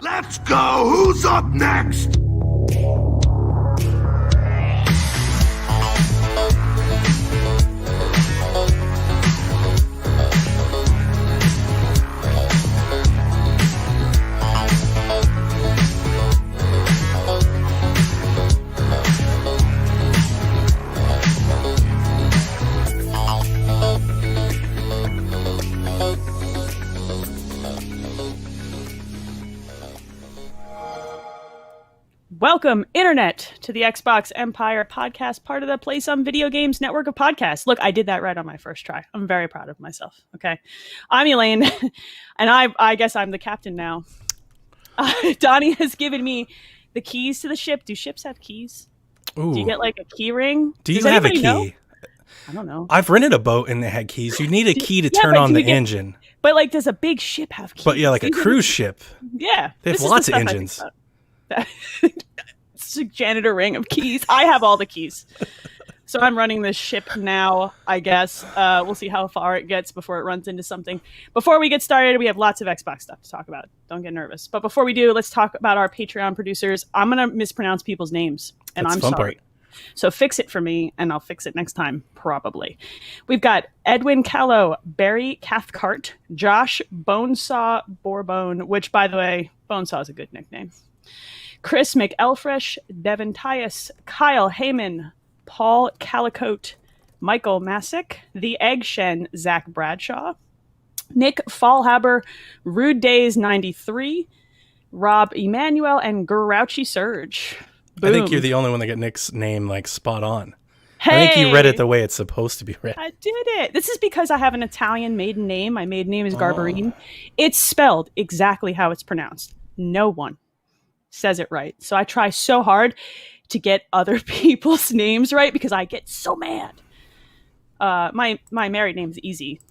Let's go! Who's up next? Welcome, Internet, to the Xbox Empire podcast, part of the Play Some Video Games network of podcasts. Look, I did that right on my first try. I'm very proud of myself. Okay. I'm Elaine, and I guess I'm the captain now. Donnie has given me the keys to the ship. Do ships have keys? Ooh. Do you get like a key ring? Do you have a key? Know? I don't know. I've rented a boat and they had keys. You need a key to turn on the engine. But like, does a big ship have keys? But yeah, like a cruise ship. Yeah. They have lots of engines. It's a janitor ring of keys. I have all the keys. So I'm running this ship now, I guess. We'll see how far it gets before it runs into something. Before we get started, we have lots of Xbox stuff to talk about. Don't get nervous. But before we do, let's talk about our Patreon producers. I'm going to mispronounce people's names, and I'm sorry. Part. So fix it for me, and I'll fix it next time, probably. We've got Edwin Callow, Barry Cathcart, Josh Bonesaw Bourbon, which, by the way, Bonesaw is a good nickname. Chris McElfresh, Devin Tyus, Kyle Heyman, Paul Calicote, Michael Masick, The Egg Shen, Zach Bradshaw, Nick Fallhaber, Rude Days 93, Rob Emanuel, and Grouchy Surge. Boom. I think you're the only one that got Nick's name like spot on. Hey, I think you read it the way it's supposed to be read. I did it. This is because I have an Italian maiden name. My maiden name is Garbarine. It's spelled exactly how it's pronounced. No one says it right. So I try so hard to get other people's names right because I get so mad. My married name is Easy.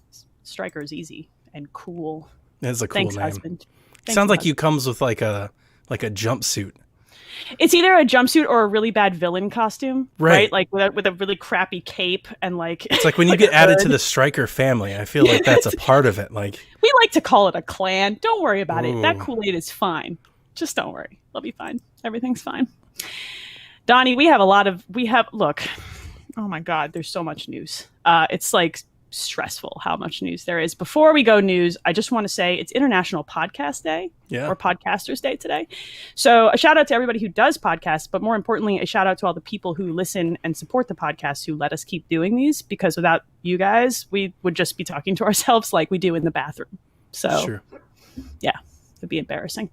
Striker is easy and cool. That's a cool Thanks, name. Husband. Sounds like you comes with like a jumpsuit. It's either a jumpsuit or a really bad villain costume, right? Like with a really crappy cape and like. It's like when you get added to the Striker family. I feel like that's a part of it. Like we like to call it a clan. Don't worry about it. That Kool-Aid is fine. Just don't worry. It'll be fine. Everything's fine. Donnie, look, oh my God, there's so much news. It's like stressful how much news there is. Before we go news, I just want to say it's International Podcast Day or Podcasters Day today. So a shout out to everybody who does podcasts, but more importantly, a shout out to all the people who listen and support the podcasts who let us keep doing these, because without you guys, we would just be talking to ourselves like we do in the bathroom. So sure. Yeah, it'd be embarrassing.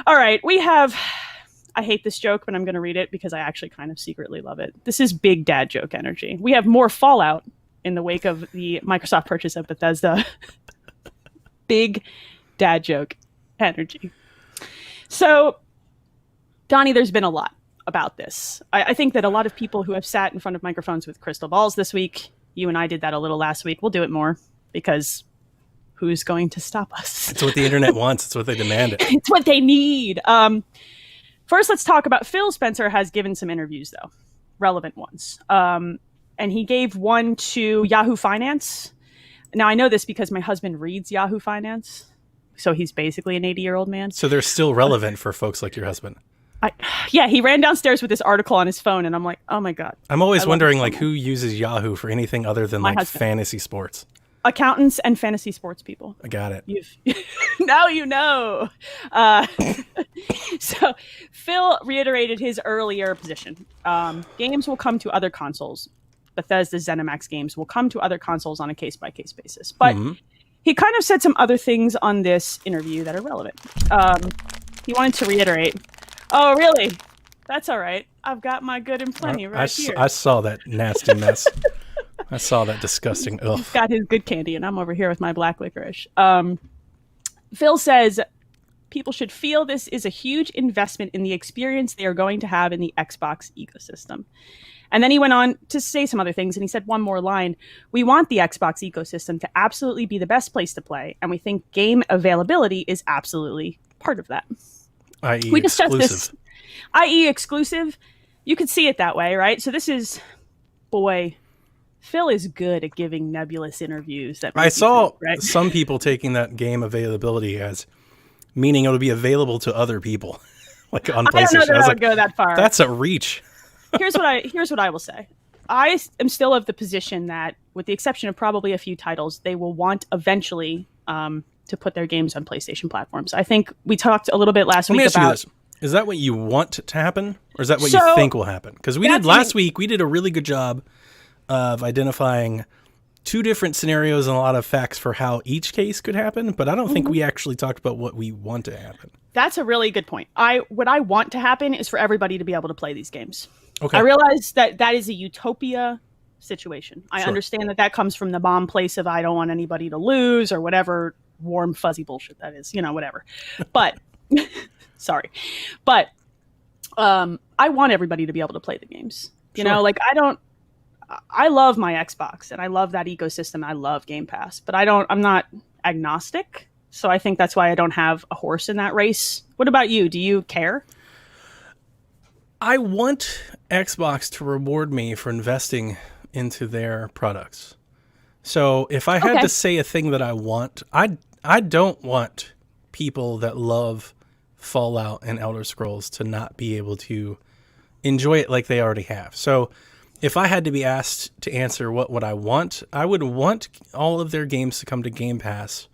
All right, I hate this joke, but I'm going to read it because I actually kind of secretly love it. This is big dad joke energy. We have more fallout in the wake of the Microsoft purchase of Bethesda. Big dad joke energy. So, Donnie, there's been a lot about this. I think that a lot of people who have sat in front of microphones with crystal balls this week, you and I did that a little last week. We'll do it more because who's going to stop us? It's what the internet wants. It's what they demanded. It's what they need. First, let's talk about Phil Spencer has given some interviews, though. Relevant ones. And he gave one to Yahoo Finance. Now, I know this because my husband reads Yahoo Finance. So he's basically an 80-year-old man. So they're still relevant for folks like your husband. Yeah, he ran downstairs with this article on his phone, and I'm like, oh my God. I'm always wondering like who uses Yahoo for anything other than like fantasy sports. Accountants and fantasy sports people. I got it. Now you know. So Phil reiterated his earlier position. Games will come to other consoles. Bethesda's ZeniMax games will come to other consoles on a case-by-case basis. But he kind of said some other things on this interview that are relevant. He wanted to reiterate, oh, really? That's all right. I've got my good and plenty here. I saw that nasty mess. I saw that disgusting. Ugh. He's got his good candy, and I'm over here with my black licorice. Phil says people should feel this is a huge investment in the experience they are going to have in the Xbox ecosystem. And then he went on to say some other things, and he said one more line. We want the Xbox ecosystem to absolutely be the best place to play, and we think game availability is absolutely part of that. I.e. we discussed exclusive. This, i.e. exclusive. You could see it that way, right? So this is, boy, Phil is good at giving nebulous interviews. That I saw some people taking that game availability as meaning it'll be available to other people, like on PlayStation. I don't know that I would like, go that far. That's a reach. Here's what I will say. I am still of the position that, with the exception of probably a few titles, they will want eventually to put their games on PlayStation platforms. I think we talked a little bit last week about. Let me ask you this. Is that what you want to happen, or is that what you think will happen? Because we did last week, we did a really good job of identifying two different scenarios and a lot of facts for how each case could happen, but I don't think we actually talked about what we want to happen. That's a really good point. What I want to happen is for everybody to be able to play these games. Okay. I realize that is a utopia situation. I understand that comes from the bomb place of I don't want anybody to lose or whatever warm, fuzzy bullshit that is, whatever. But, sorry. But I want everybody to be able to play the games. You know, like I love my Xbox and I love that ecosystem. I love Game Pass, but I'm not agnostic. So I think that's why I don't have a horse in that race. What about you? Do you care? I want Xbox to reward me for investing into their products. So if I had to say a thing that I want, I don't want people that love Fallout and Elder Scrolls to not be able to enjoy it like they already have. So if I had to be asked to answer what would I want, I would want all of their games to come to Game Pass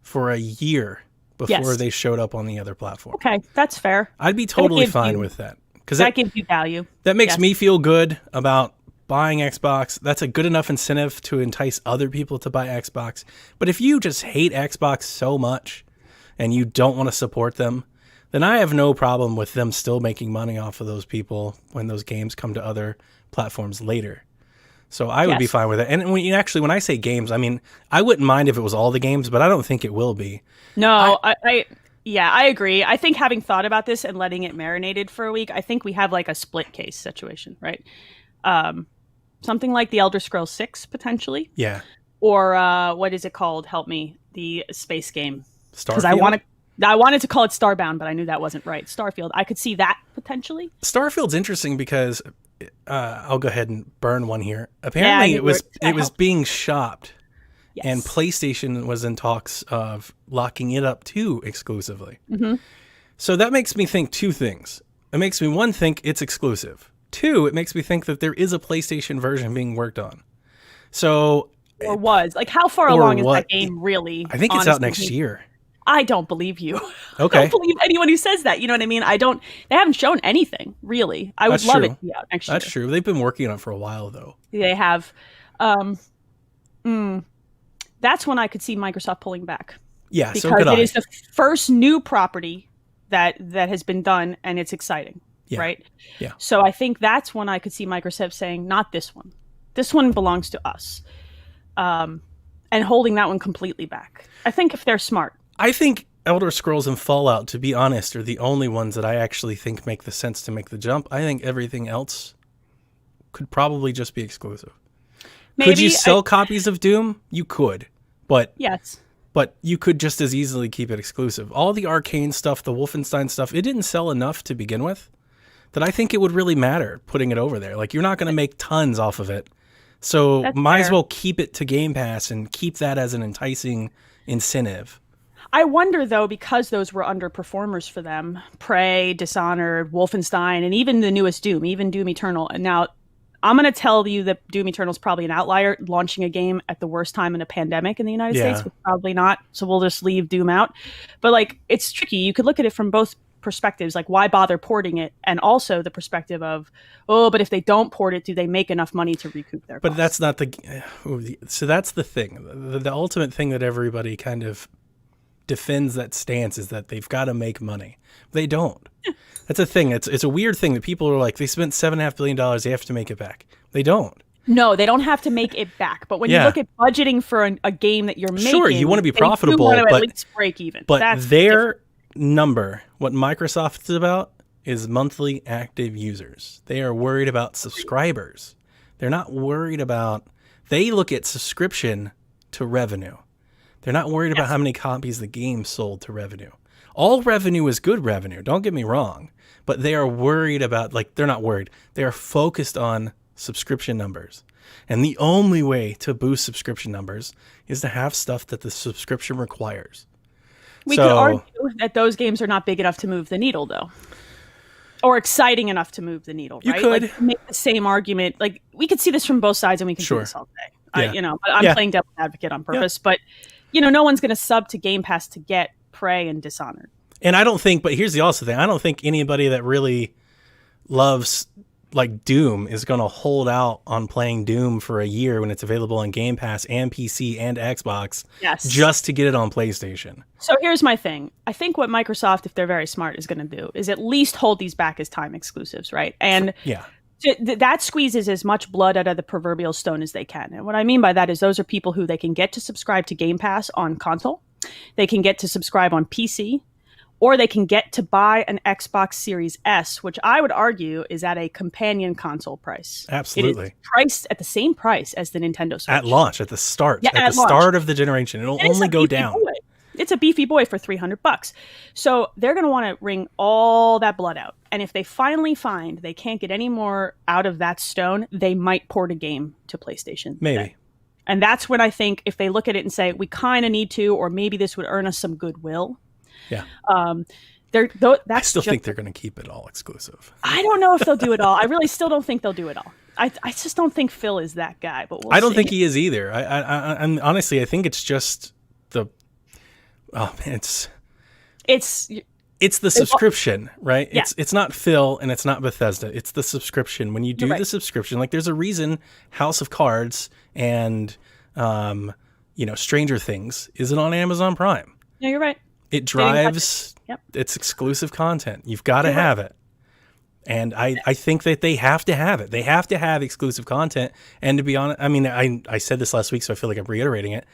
for a year before they showed up on the other platform. Okay, that's fair. I'd be totally fine with that. Because that gives you value. That makes me feel good about buying Xbox. That's a good enough incentive to entice other people to buy Xbox. But if you just hate Xbox so much and you don't want to support them, then I have no problem with them still making money off of those people when those games come to other platforms later. So I would be fine with it. And when I say games, I mean, I wouldn't mind if it was all the games, but I don't think it will be. No, I agree. I think having thought about this and letting it marinated for a week, I think we have like a split case situation, right? Something like the Elder Scrolls 6 potentially. Yeah. Or what is it called? Help me. The space game. Starfield? Because I wanted to call it Starbound, but I knew that wasn't right. Starfield. I could see that potentially. Starfield's interesting because I'll go ahead and burn one here. Apparently it was being shopped. Yes. And PlayStation was in talks of locking it up too exclusively. Mm-hmm. So that makes me think two things. It makes me, one, think it's exclusive. Two, it makes me think that there is a PlayStation version being worked on. So, or was. Like, how far along is that game really? I think it's out next year. I don't believe you. Okay. I don't believe anyone who says that. You know what I mean? They haven't shown anything, really. I would love it to be out next year. That's true. They've been working on it for a while, though. They have. That's when I could see Microsoft pulling back. Yeah, because so could I. It is the first new property that has been done, and it's exciting, right? Yeah. So I think that's when I could see Microsoft saying, not this one. This one belongs to us. And holding that one completely back. I think if they're smart. I think Elder Scrolls and Fallout, to be honest, are the only ones that I actually think make the sense to make the jump. I think everything else could probably just be exclusive. Maybe, could you sell copies of Doom? You could, but yes, but you could just as easily keep it exclusive. All the Arcane stuff, the Wolfenstein stuff, it didn't sell enough to begin with that I think it would really matter putting it over there. Like, you're not going to make tons off of it, so might as well keep it to Game Pass and keep that as an enticing incentive. I wonder, though, because those were underperformers for them, Prey, Dishonored, Wolfenstein, and even the newest Doom, even Doom Eternal, and now I'm going to tell you that Doom Eternal is probably an outlier, launching a game at the worst time in a pandemic in the United States. But probably not. So we'll just leave Doom out. But like, it's tricky. You could look at it from both perspectives. Like, why bother porting it? And also the perspective of, but if they don't port it, do they make enough money to recoup their costs? But that's not so that's the thing. The ultimate thing that everybody kind of defends that stance is that they've got to make money. They don't. That's a thing. It's a weird thing that people are like, they spent $7.5 billion, they have to make it back. They don't. No, they don't have to make it back. But when you look at budgeting for a game that you're making, sure, you want to be profitable, you want to at least break even. But that's their different. Number, what Microsoft is about, is monthly active users. They are worried about subscribers. They're not worried about. They look at subscription to revenue. They're not worried about how many copies the game sold to revenue. All revenue is good revenue, don't get me wrong. But they are worried about, they're not worried. They are focused on subscription numbers. And the only way to boost subscription numbers is to have stuff that the subscription requires. We could argue that those games are not big enough to move the needle, though. Or exciting enough to move the needle, right? You could. Like, make the same argument. Like, we could see this from both sides, and we can do this all day. Yeah. But I'm playing devil's advocate on purpose. But, no one's going to sub to Game Pass to get Prey and Dishonored. And I don't think, but here's the also thing, I don't think anybody that really loves like Doom is going to hold out on playing Doom for a year when it's available on Game Pass and PC and Xbox just to get it on PlayStation. So here's my thing. I think what Microsoft, if they're very smart, is going to do is at least hold these back as time exclusives, right? And that squeezes as much blood out of the proverbial stone as they can. And what I mean by that is those are people who they can get to subscribe to Game Pass on console. They can get to subscribe on PC. Or they can get to buy an Xbox Series S, which I would argue is at a companion console price. Absolutely. It is priced at the same price as the Nintendo Switch. At launch, at the start. Yeah, at the launch. Start of the generation. It'll only go down. Boy. It's a beefy boy for $300. So they're going to want to wring all that blood out. And if they finally find they can't get any more out of that stone, they might port a game to PlayStation. Maybe. And that's when I think if they look at it and say, we kind of need to, or maybe this would earn us some goodwill. Yeah. I still think they're going to keep it all exclusive. I don't know if they'll do it all. I really still don't think they'll do it all. I just don't think Phil is that guy. But I don't think he is either. And honestly, I think it's just it's the subscription, right? Yeah. It's not Phil and it's not Bethesda. It's the subscription. When you do the subscription, like there's a reason House of Cards and Stranger Things isn't on Amazon Prime. No, you're right. It drives its exclusive content. You've got to have it. And I think that they have to have it. They have to have exclusive content. And to be honest, I mean, I said this last week, so I feel like I'm reiterating it.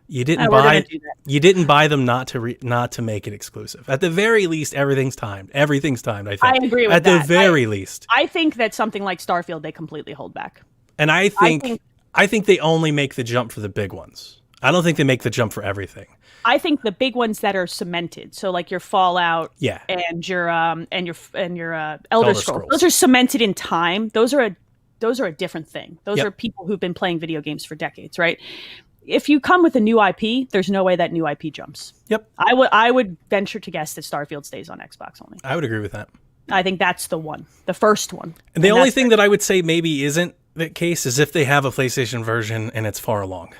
You didn't buy them not to make it exclusive. At the very least, everything's timed. I think. I agree with that. At the very least. I think that something like Starfield they completely hold back. And I think they only make the jump for the big ones. I don't think they make the jump for everything. I think the big ones that are cemented, so like your Fallout and your Elder Scrolls, those are cemented in time. Those are a different thing. Those are people who've been playing video games for decades, right? If you come with a new IP, there's no way that new IP jumps. Yep. I would venture to guess that Starfield stays on Xbox only. I would agree with that. I think that's the one, the first one. And the only thing that I would say maybe isn't the case is if they have a PlayStation version and it's far along.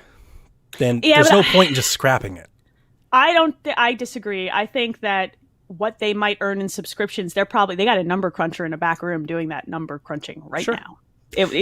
Then there's no point in just scrapping it. I disagree. I think that what they might earn in subscriptions, they got a number cruncher in a back room doing that number crunching right now.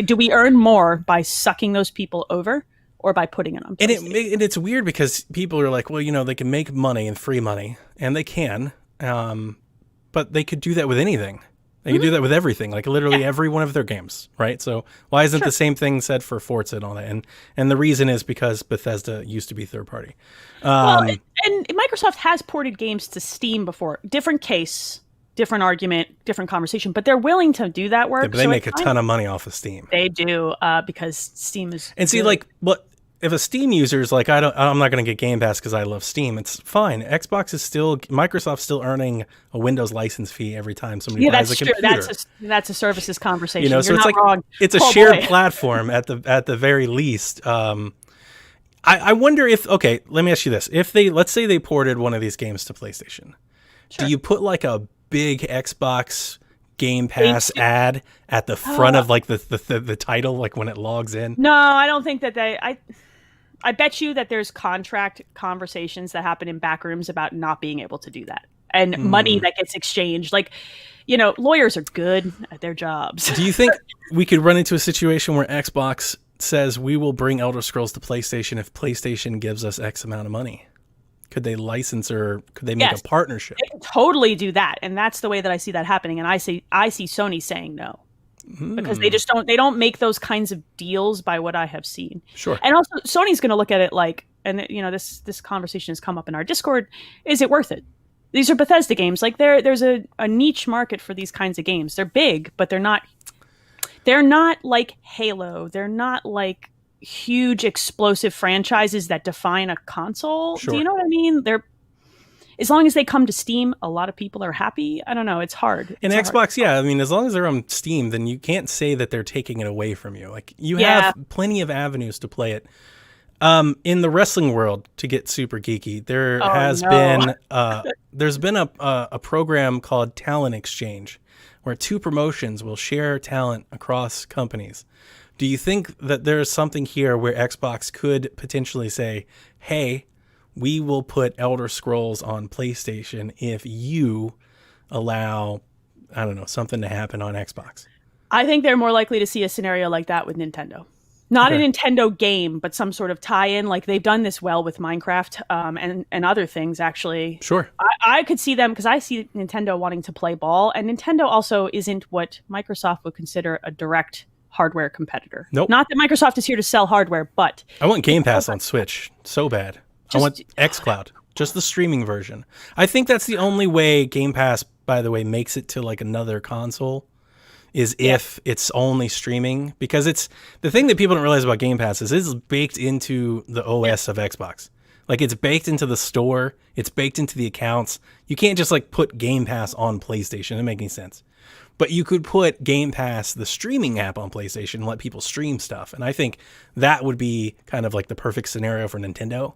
Do we earn more by sucking those people over or by putting it on PlayStation? And it's weird because people are like, well, they can make money and free money, and they can, but they could do that with anything. They can do that with everything, like literally every one of their games, right? So why isn't the same thing said for Forza and all that? And the reason is because Bethesda used to be third party. And Microsoft has ported games to Steam before. Different case, different argument, different conversation, but they're willing to do that work. Yeah, but they make a ton of money off of Steam. They do, because Steam is. And see, if a Steam user is like, I'm not going to get Game Pass because I love Steam, it's fine. Microsoft's still earning a Windows license fee every time somebody buys a computer. That's a services conversation. So it's like wrong. It's a shared platform at the very least. I wonder if, okay, let me ask you this: let's say they ported one of these games to PlayStation, do you put like a big Xbox Game Pass ad at the front of like the title, like when it logs in? No, I don't think that I bet you that there's contract conversations that happen in back rooms about not being able to do that, and money that gets exchanged. Like, lawyers are good at their jobs. Do you think we could run into a situation where Xbox says we will bring Elder Scrolls to PlayStation if PlayStation gives us X amount of money? Could they license or could they make a partnership? They can totally do that, and that's the way that I see that happening. And I see Sony saying no. Because they don't make those kinds of deals by what I have seen. Sure. And also Sony's going to look at it like, and this conversation has come up in our Discord, is it worth it? These are Bethesda games. Like there's a niche market for these kinds of games. They're big, but they're not like Halo. They're not like huge explosive franchises that define a console. Sure. Do you know what I mean? As long as they come to Steam, a lot of people are happy. I don't know. It's hard. And Xbox, I mean, as long as they're on Steam, then you can't say that they're taking it away from you. Like, you have plenty of avenues to play it. In the wrestling world, to get super geeky, there Oh, has no. been there's been a program called Talent Exchange, where two promotions will share talent across companies. Do you think that there's something here where Xbox could potentially say, "Hey, we will put Elder Scrolls on PlayStation if you allow, I don't know, something to happen on Xbox"? I think they're more likely to see a scenario like that with Nintendo. Not Okay. a Nintendo game, but some sort of tie-in. Like they've done this well with Minecraft and other things, actually. Sure. I could see them because I see Nintendo wanting to play ball, and Nintendo also isn't what Microsoft would consider a direct hardware competitor. Nope. Not that Microsoft is here to sell hardware, but I want Game Pass on Switch so bad. I Just- want xCloud, just the streaming version. I think that's the only way Game Pass, by the way, makes it to like another console, is if it's only streaming. Because it's the thing that people don't realize about Game Pass is it's baked into the OS of Xbox. Like it's baked into the store, it's baked into the accounts. You can't just like put Game Pass on PlayStation. It doesn't make any sense. But you could put Game Pass, the streaming app, on PlayStation and let people stream stuff. And I think that would be kind of like the perfect scenario for Nintendo,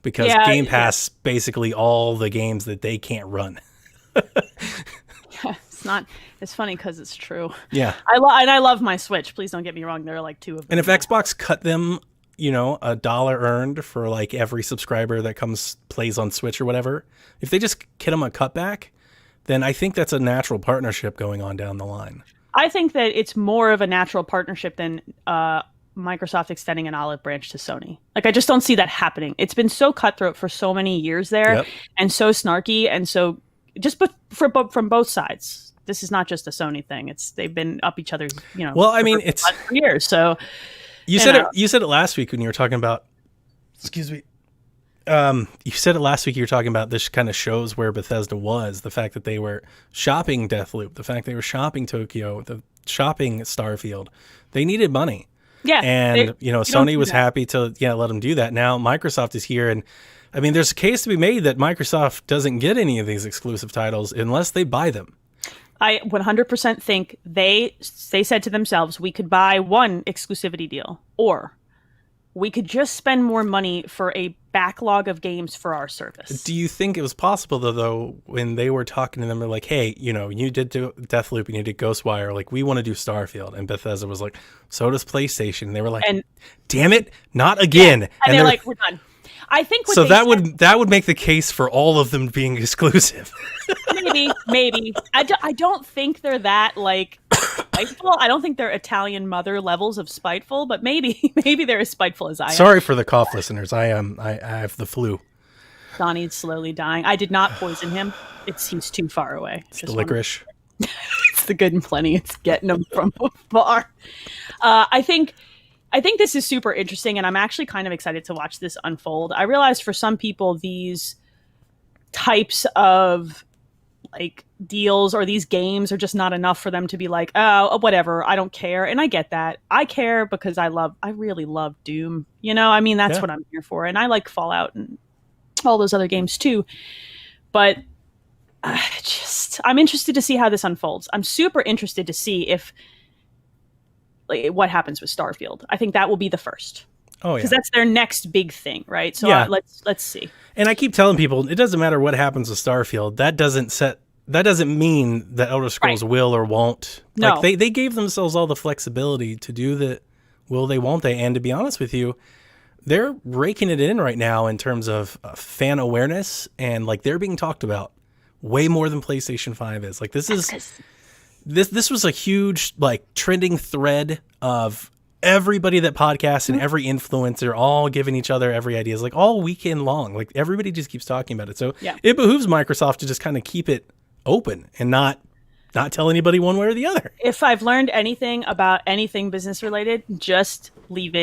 because Game Pass basically all the games that they can't run. it's not. It's funny because it's true. Yeah. I love my Switch. Please don't get me wrong. There are like two of them. And if Xbox cut them, $1 earned for like every subscriber that plays on Switch or whatever, if they just get them a cutback, then I think that's a natural partnership going on down the line. I think that it's more of a natural partnership than Microsoft extending an olive branch to Sony. Like, I just don't see that happening. It's been so cutthroat for so many years there, and so snarky, and so just from both sides. This is not just a Sony thing. They've been up each other's, Well, I mean, it's for years. So you said it last week when you were talking about. Excuse me. You said it last week. You were talking about this kind of shows where Bethesda was, the fact that they were shopping Deathloop, the fact they were shopping Tokyo, the shopping Starfield. They needed money. Yeah. And, Sony was happy to, let them do that. Now Microsoft is here. And I mean, there's a case to be made that Microsoft doesn't get any of these exclusive titles unless they buy them. I 100% think they said to themselves, we could buy one exclusivity deal, or we could just spend more money for a backlog of games for our service. Do you think it was possible, though, when they were talking to them, they're like, hey, you did do Deathloop and you did Ghostwire, like, we want to do Starfield. And Bethesda was like, so does PlayStation. And they were like, damn it, not again. Yeah. And they're like, we're done. I think so that would make the case for all of them being exclusive. Maybe. I don't think they're that like spiteful. I don't think they're Italian mother levels of spiteful, but maybe they're as spiteful as I am. Sorry for the cough, listeners. I have the flu. Donnie's slowly dying. I did not poison him. He's too far away. It's the licorice. It's the good and plenty. It's getting him from afar. I think this is super interesting, and I'm actually kind of excited to watch this unfold. I realize for some people, these types of like deals or these games are just not enough for them to be like, oh, whatever, I don't care. And I get that. I care because I really love Doom. That's what I'm here for. And I like Fallout and all those other games too. But I'm interested to see how this unfolds. I'm super interested to see if what happens with Starfield. I think that will be the first. Oh, yeah. Because that's their next big thing, right? So let's see. And I keep telling people, it doesn't matter what happens with Starfield. That doesn't mean that Elder Scrolls will or won't. No. Like they gave themselves all the flexibility to do the will they, won't they. And to be honest with you, they're raking it in right now in terms of fan awareness, and like they're being talked about way more than PlayStation 5 is. Like this was a huge like trending thread of everybody that podcasts and every influencer all giving each other every idea, is like all weekend long. Like everybody just keeps talking about it. So it behooves Microsoft to just kind of keep it open and not tell anybody one way or the other. If I've learned anything about anything business related, just leave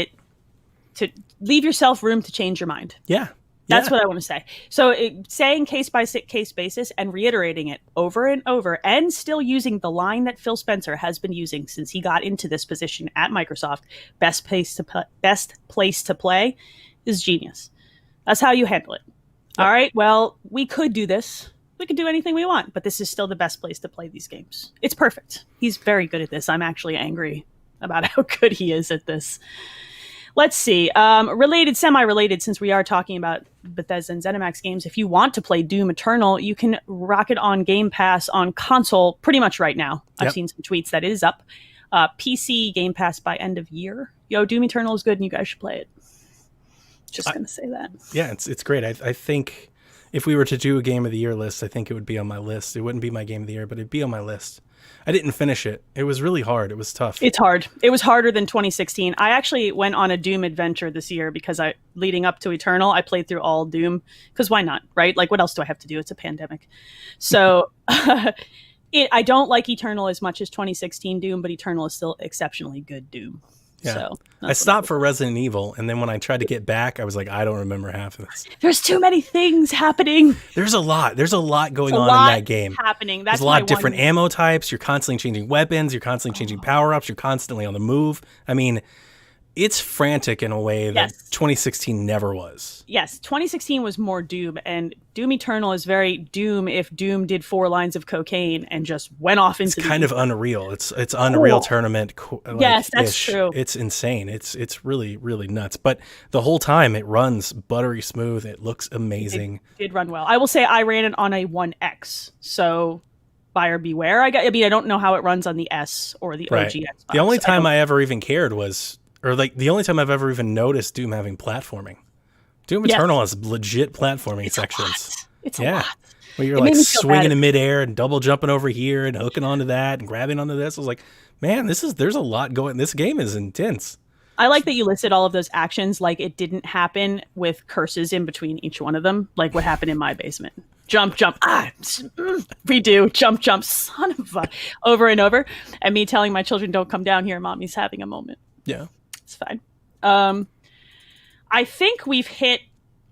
yourself room to change your mind. Yeah. That's what I want to say. So saying case by case basis and reiterating it over and over, and still using the line that Phil Spencer has been using since he got into this position at Microsoft, best place to play is genius. That's how you handle it. Yep. All right. Well, we could do this. We could do anything we want, but this is still the best place to play these games. It's perfect. He's very good at this. I'm actually angry about how good he is at this. Let's see. Related, semi-related, since we are talking about Bethesda and ZeniMax games, if you want to play Doom Eternal, you can rock it on Game Pass on console pretty much right now. I've seen some tweets that it is up. PC Game Pass by end of year. Yo, Doom Eternal is good and you guys should play it. Just going to say that. Yeah, it's great. I think if we were to do a Game of the Year list, I think it would be on my list. It wouldn't be my Game of the Year, but it'd be on my list. I didn't finish it. It was really hard. It was tough. It's hard. It was harder than 2016. I actually went on a Doom adventure this year because leading up to Eternal, I played through all Doom because why not, right? Like, what else do I have to do? It's a pandemic. So I don't like Eternal as much as 2016 Doom, but Eternal is still exceptionally good Doom. Yeah. So I stopped for Resident Evil, and then when I tried to get back, I was like, I don't remember half of this. There's too many things happening. There's a lot going on in that game. Happening. There's a lot of different ammo types. You're constantly changing weapons. You're constantly changing power-ups. You're constantly on the move. I mean, it's frantic in a way that 2016 never was. Yes, 2016 was more Doom, and Doom Eternal is very Doom if Doom did 4 lines of cocaine and just went off into It's kind of Unreal. It's Unreal Tournament. Yes, that's true. It's insane. It's really, really nuts. But the whole time it runs buttery smooth. It looks amazing. It did run well. I will say I ran it on a 1X, so buyer beware. I mean, I don't know how it runs on the S or the OG Xbox. The only time I ever even cared was... Or like the only time I've ever even noticed Doom having platforming. Doom Eternal has legit platforming sections. It's a lot. Where you're like swinging in midair and double jumping over here and hooking onto that and grabbing onto this. I was like, man, there's a lot going. This game is intense. I like that you listed all of those actions like it didn't happen with curses in between each one of them, like what happened in my basement. Jump, redo, jump, son of a, over and over. And me telling my children, don't come down here, mommy's having a moment. Yeah. It's fine. I think we've hit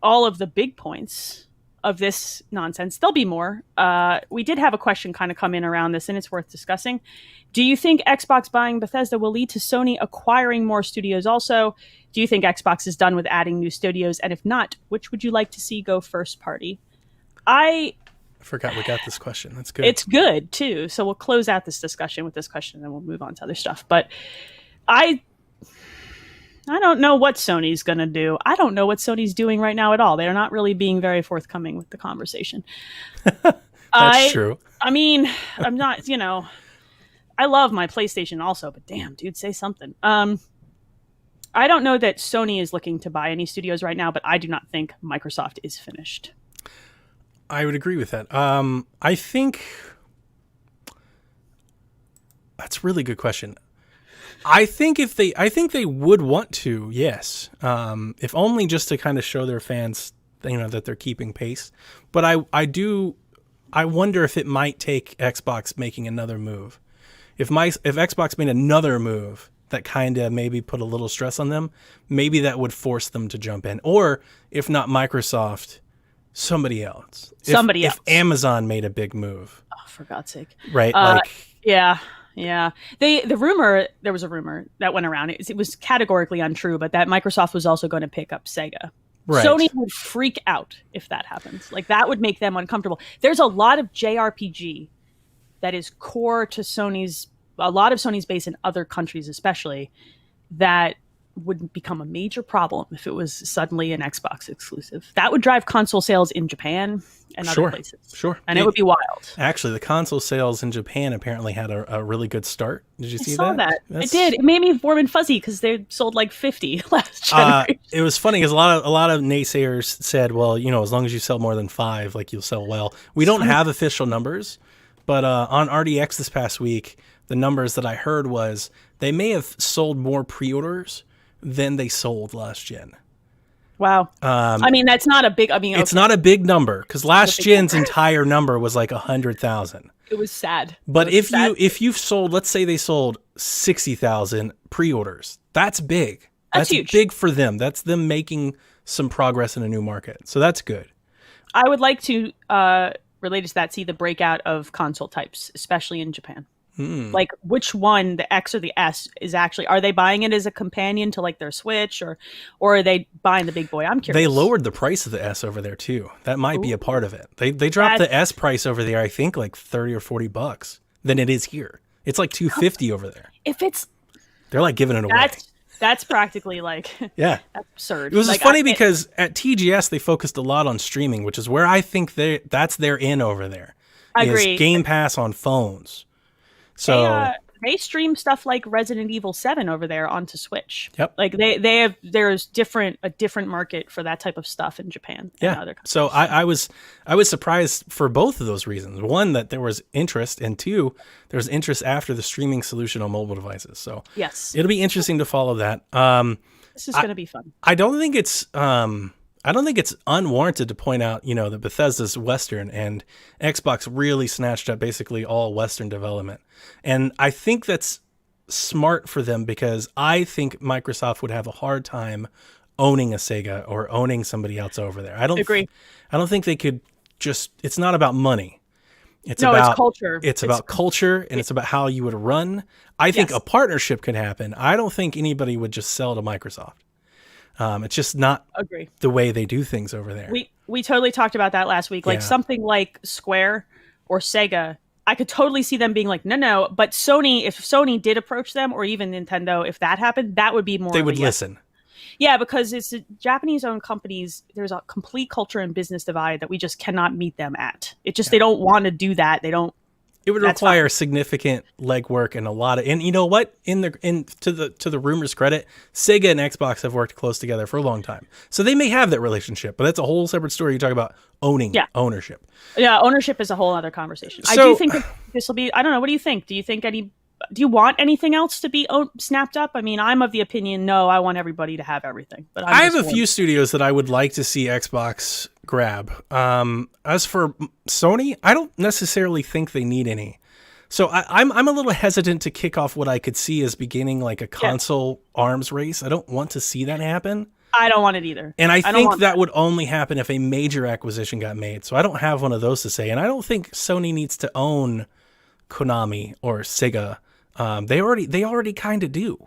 all of the big points of this nonsense. There'll be more. We did have a question kind of come in around this, and it's worth discussing. Do you think Xbox buying Bethesda will lead to Sony acquiring more studios also? Do you think Xbox is done with adding new studios? And if not, which would you like to see go first party? I forgot we got this question. That's good. It's good, too. So we'll close out this discussion with this question, and then we'll move on to other stuff. But I don't know what Sony's going to do. I don't know what Sony's doing right now at all. They're not really being very forthcoming with the conversation. That's true. I mean, I'm not, I love my PlayStation also, but damn, dude, say something. I don't know that Sony is looking to buy any studios right now, but I do not think Microsoft is finished. I would agree with that. I think that's a really good question. I think they would want to, yes. If only just to kind of show their fans, that they're keeping pace. But I wonder if it might take Xbox making another move. If Xbox made another move that kind of maybe put a little stress on them, maybe that would force them to jump in. Or if not Microsoft, somebody else. If Amazon made a big move. Oh, for God's sake. Right? Yeah. Yeah. There was a rumor that went around. It was categorically untrue, but that Microsoft was also going to pick up Sega. Right. Sony would freak out if that happens. Like, that would make them uncomfortable. There's a lot of JRPG that is core to a lot of Sony's base in other countries especially, that would become a major problem if it was suddenly an Xbox exclusive. That would drive console sales in Japan and other places. Sure. And it would be wild. Actually, the console sales in Japan apparently had a really good start. Did you see that? I saw that. I did. It made me warm and fuzzy because they sold like 50 last generation. It was funny because a lot of naysayers said, well, as long as you sell more than 5, like, you'll sell well. We don't have official numbers, but on RDX this past week, the numbers that I heard was they may have sold more pre-orders than they sold last gen. Wow. I mean, that's not a big. It's not a big number because last gen's entire number was like 100,000. It was sad. But if you've sold, let's say they sold 60,000 pre-orders, that's big. That's huge. Big for them. That's them making some progress in a new market. So that's good. I would like to, related to that, see the breakout of console types, especially in Japan. Like, which one, the X or the S, is actually, are they buying it as a companion to like their Switch, or are they buying the big boy? I'm curious. They lowered the price of the S over there too. That might be a part of it. They dropped the S price over there, I think like $30 or $40 than it is here. It's like $250 over there. If it's, they're like giving it away. That's practically like Yeah. that's absurd. It was like, funny because at TGS they focused a lot on streaming, which is where I think that's their in over there. I is agree. Game Pass on phones. So they stream stuff like Resident Evil 7 over there onto Switch. Yep. Like there's a different market for that type of stuff in Japan. Yeah. Other so I was surprised for both of those reasons. One, that there was interest, and two, there's interest after the streaming solution on mobile devices. So yes, it'll be interesting to follow that. This is going to be fun. I don't think it's unwarranted to point out, that Bethesda's Western and Xbox really snatched up basically all Western development. And I think that's smart for them because I think Microsoft would have a hard time owning a Sega or owning somebody else over there. I don't agree. I don't think they could it's not about money. It's culture. It's about culture, and it's about how you would run. I think a partnership could happen. I don't think anybody would just sell to Microsoft. It's just not the way they do things over there. We totally talked about that last week. Like something like Square or Sega, I could totally see them being like, no. But Sony, if Sony did approach them, or even Nintendo, if that happened, that would be more. They would listen. Yeah, because it's Japanese-owned companies. There's a complete culture and business divide that we just cannot meet them at. It just they don't want to do that. They don't. It would require significant legwork and a lot of, and you know what? To the rumors' credit, Sega and Xbox have worked close together for a long time, so they may have that relationship. But that's a whole separate story. You talk about ownership. Yeah, ownership is a whole other conversation. I do think this will be. I don't know. What do you think? Do you want anything else to be snapped up? I mean, I'm of the opinion, no, I want everybody to have everything. But I have a few studios that I would like to see Xbox grab. As for Sony, I don't necessarily think they need any. So I'm a little hesitant to kick off what I could see as beginning like a console arms race. I don't want to see that happen. I don't want it either. And I think that would only happen if a major acquisition got made. So I don't have one of those to say. And I don't think Sony needs to own Konami or Sega. They already kind of do.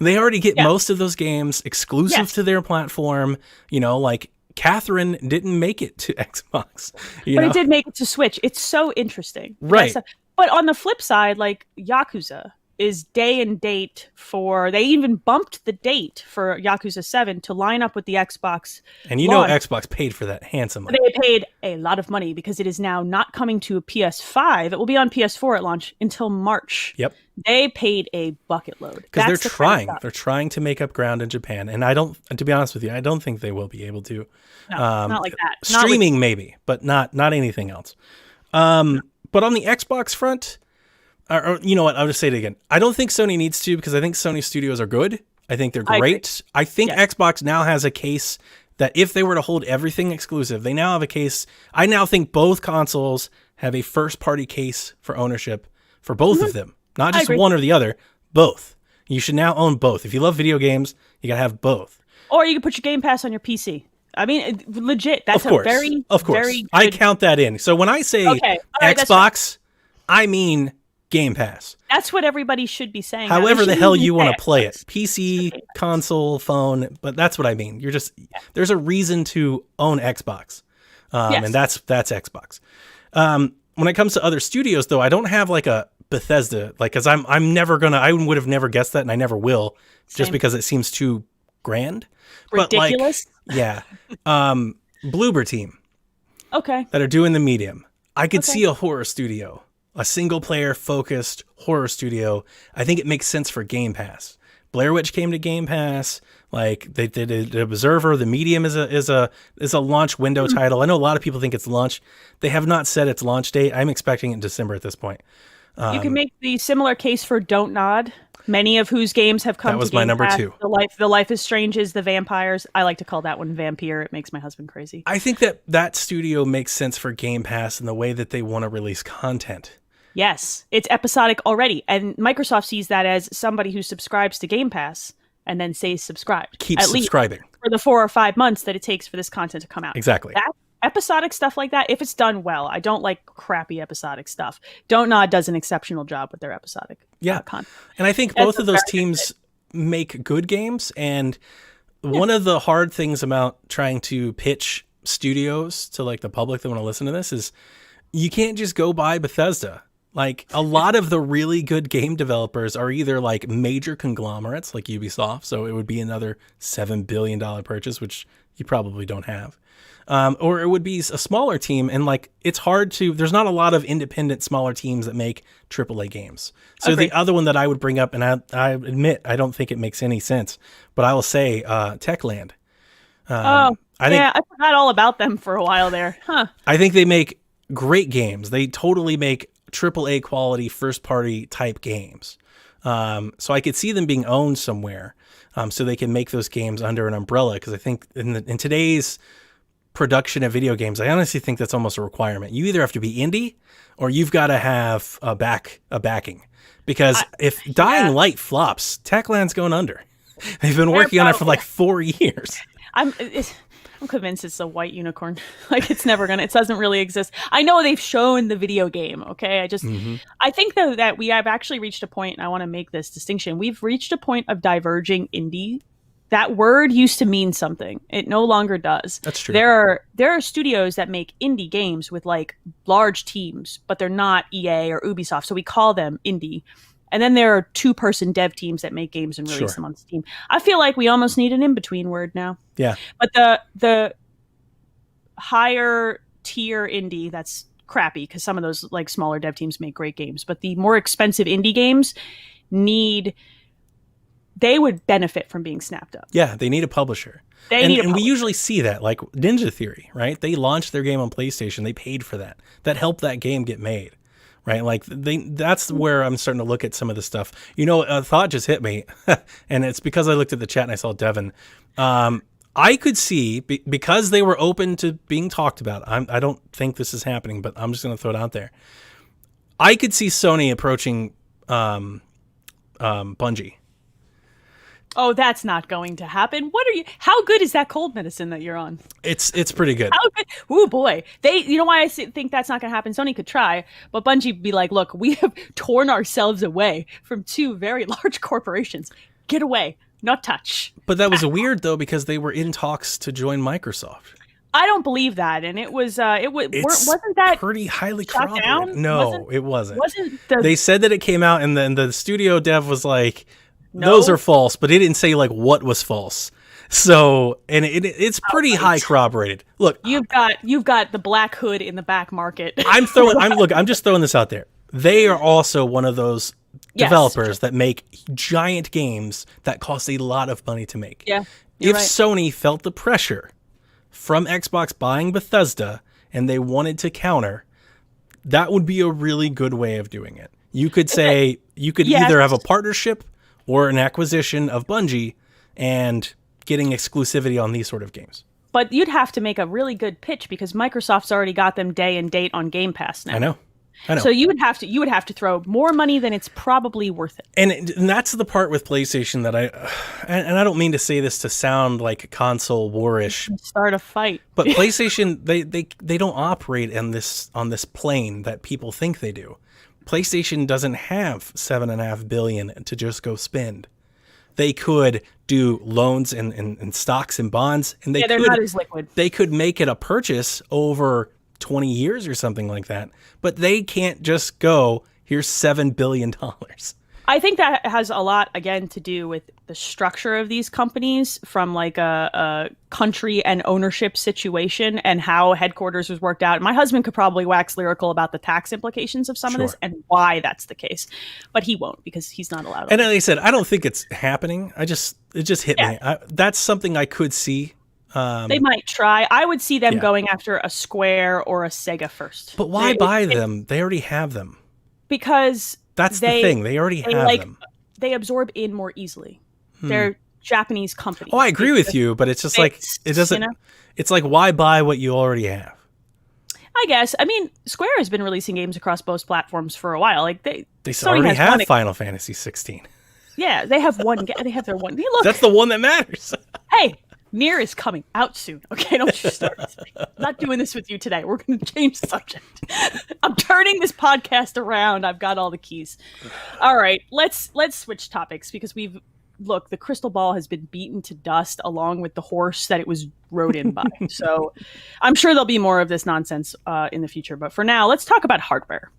They already get most of those games exclusive to their platform. Like Catherine didn't make it to Xbox. But it did make it to Switch. It's so interesting. Right. But on the flip side, like Yakuza is day and date they even bumped the date for Yakuza 7 to line up with the Xbox. And Xbox paid for that handsomely. They paid a lot of money because it is now not coming to a PS5. It will be on PS4 at launch until March. Yep. They paid a bucket load. Because they're trying. They're trying to make up ground in Japan. And to be honest with you, I don't think they will be able to. No, not like that. Streaming maybe, but not anything else. But on the Xbox front, or you know what, I'll just say it again. I don't think Sony needs to because I think Sony studios are good. I think they're great. I think Xbox now has a case that if they were to hold everything exclusive, they now have a case. I now think both consoles have a first-party case for ownership for both of them. Not just one or the other, both. You should now own both. If you love video games, you got to have both. Or you can put your Game Pass on your PC. I mean, legit. That's very good... I count that in. So when I say Xbox, I mean Game Pass. That's what everybody should be saying. However the hell you want to play it. PC, console, phone, but that's what I mean. There's a reason to own Xbox. And that's Xbox. When it comes to other studios though, I don't have like a Bethesda, like, cause I would have never guessed that, and I never will, just because it seems too grand. Ridiculous. But like, Bloober Team. Okay. That are doing the medium. I could see a horror studio, a single player focused horror studio. I think it makes sense for Game Pass. Blair Witch came to Game Pass. Like they did Observer. The Medium is a launch window title. I know a lot of people think it's launch. They have not set its launch date. I'm expecting it in December at this point. You can make the similar case for Don't Nod, many of whose games have come to Game Pass. That was my number 2. The Life is Strange is the vampires. I like to call that one Vampire. It makes my husband crazy. I think that studio makes sense for Game Pass in the way that they want to release content. Yes, it's episodic already. And Microsoft sees that as somebody who subscribes to Game Pass and then stays subscribed. Keeps subscribing. For the 4 or 5 months that it takes for this content to come out. Exactly. That episodic stuff like that, if it's done well, I don't like crappy episodic stuff. Don't Nod does an exceptional job with their episodic content. And I think both of those teams make good games. And one of the hard things about trying to pitch studios to like the public that want to listen to this is you can't just go buy Bethesda. Like a lot of the really good game developers are either like major conglomerates like Ubisoft, so it would be another $7 billion purchase, which you probably don't have. Or it would be a smaller team, and like it's hard to. There's not a lot of independent smaller teams that make AAA games. So the other one that I would bring up, and I admit I don't think it makes any sense, but I will say Techland. I forgot all about them for a while there. Huh. I think they make great games. They totally make AAA quality first party type games. So I could see them being owned somewhere, so they can make those games under an umbrella. Because I think in today's production of video games, I honestly think that's almost a requirement. You either have to be indie or you've got to have a backing. Because if Dying Light flops, Techland's going under. They've been working on it for like 4 years. I'm convinced it's a white unicorn. Like it doesn't really exist. I know they've shown the video game. Okay. I think though that we have actually reached a point, and I want to make this distinction. We've reached a point of diverging indie. That word used to mean something. It no longer does. That's true. There are studios that make indie games with like large teams, but they're not EA or Ubisoft. So we call them indie. And then there are 2-person dev teams that make games and release them on Steam. I feel like we almost need an in-between word now. Yeah. But the higher tier indie, that's crappy because some of those like smaller dev teams make great games. But the more expensive indie games they would benefit from being snapped up. Yeah, they need a publisher. And we usually see that, like Ninja Theory, right? They launched their game on PlayStation. They paid for that. That helped that game get made, right? Like that's where I'm starting to look at some of the stuff. You know, a thought just hit me, and it's because I looked at the chat and I saw Devin. I could see, because they were open to being talked about, I don't think this is happening, but I'm just going to throw it out there. I could see Sony approaching Bungie. Oh, that's not going to happen. How good is that cold medicine that you're on? It's pretty good. How good? Oh boy. You know why I think that's not going to happen? Sony could try, but Bungie be like, look, we have torn ourselves away from 2 very large corporations. Get away. Not touch. But that was weird though, because they were in talks to join Microsoft. I don't believe that, and wasn't that pretty highly corroborated? Down? No, it wasn't. They said that it came out, and then the studio dev was like, those are false, but it didn't say like what was false. So, and it's pretty high corroborated. Look, you've got the Black Hood in the back market. I'm just throwing this out there. They are also one of those developers that make giant games that cost a lot of money to make. Yeah. If Sony felt the pressure from Xbox buying Bethesda and they wanted to counter, that would be a really good way of doing it. You could say either have a partnership or an acquisition of Bungie and getting exclusivity on these sort of games. But you'd have to make a really good pitch because Microsoft's already got them day and date on Game Pass now. I know. So you would have to throw more money than it's probably worth it. And that's the part with PlayStation that I don't mean to say this to sound like console warish. Start a fight. But PlayStation, they don't operate on this plane that people think they do. PlayStation doesn't have $7.5 billion to just go spend. They could do loans and stocks and bonds, and they're not as liquid. They could make it a purchase over 20 years or something like that, but they can't just go, here's $7 billion. I think that has a lot, again, to do with the structure of these companies from like a country and ownership situation and how headquarters was worked out. My husband could probably wax lyrical about the tax implications of some of this and why that's the case, but he won't because he's not allowed. And like I said, I don't think it's happening. It just hit me. That's something I could see. They might try. I would see them going after a Square or a Sega first. But why buy them? They already have them. Because that's the thing. They already have them. They absorb in more easily. They're Japanese companies. Oh, I agree with you, but it's just like it doesn't. It's like, why buy what you already have? I guess. I mean, Square has been releasing games across both platforms for a while. Like they already have Final Fantasy 16. Yeah, they have one. They have their one. Look, that's the one that matters. Hey. Nier is coming out soon. Okay, don't you start with me. I'm not doing this with you today. We're going to change the subject. I'm turning this podcast around. I've got all the keys. All right, let's switch topics because the crystal ball has been beaten to dust along with the horse that it was rode in by. So I'm sure there'll be more of this nonsense in the future. But for now, let's talk about hardware.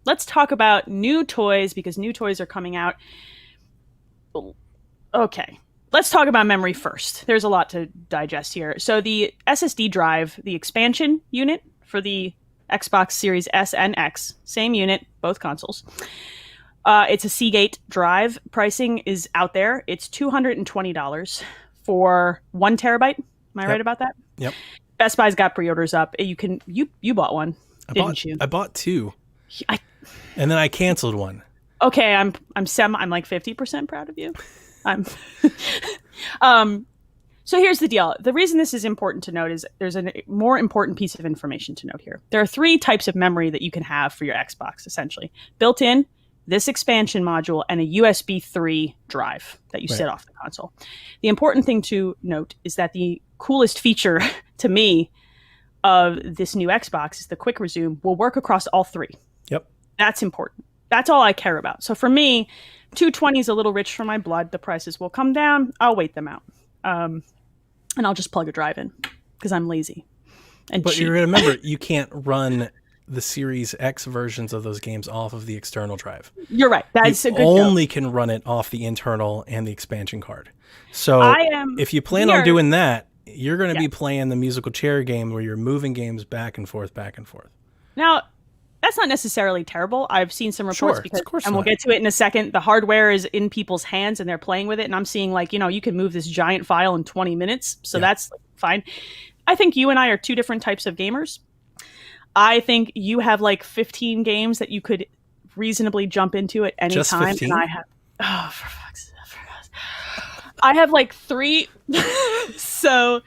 let's talk about new toys because new toys are coming out. Okay. Let's talk about memory first. There's a lot to digest here. So the SSD drive, the expansion unit for the Xbox Series S and X, same unit, both consoles. It's a Seagate drive. Pricing is out there. It's $220 for 1 terabyte. Am I right about that? Yep. Best Buy's got pre-orders up. You bought one, didn't you? I bought 2. I, And then I canceled one. Okay, I'm like 50% proud of you. So here's the deal. The reason this is important to note is there's a more important piece of information to note here. There are 3 types of memory that you can have for your Xbox, essentially. Built in, this expansion module, and a USB 3 drive that you set off the console. The important thing to note is that the coolest feature to me of this new Xbox is the quick resume will work across all 3. Yep. That's important. That's all I care about. So for me, 220 is a little rich for my blood. The prices will come down. I'll wait them out. And I'll just plug a drive in because I'm lazy. But you're going to remember, you can't run the Series X versions of those games off of the external drive. You're right. That's you a good only note. Can run it off the internal and the expansion card. So if you plan on doing that, you're going to be playing the musical chair game where you're moving games back and forth, back and forth. Now, that's not necessarily terrible. I've seen some reports and we'll get to it in a second. The hardware is in people's hands and they're playing with it. And I'm seeing you can move this giant file in 20 minutes. So that's fine. I think you and I are 2 different types of gamers. I think you have 15 games that you could reasonably jump into at any Just time. 15? And I have, for fuck's sake. I have 3. So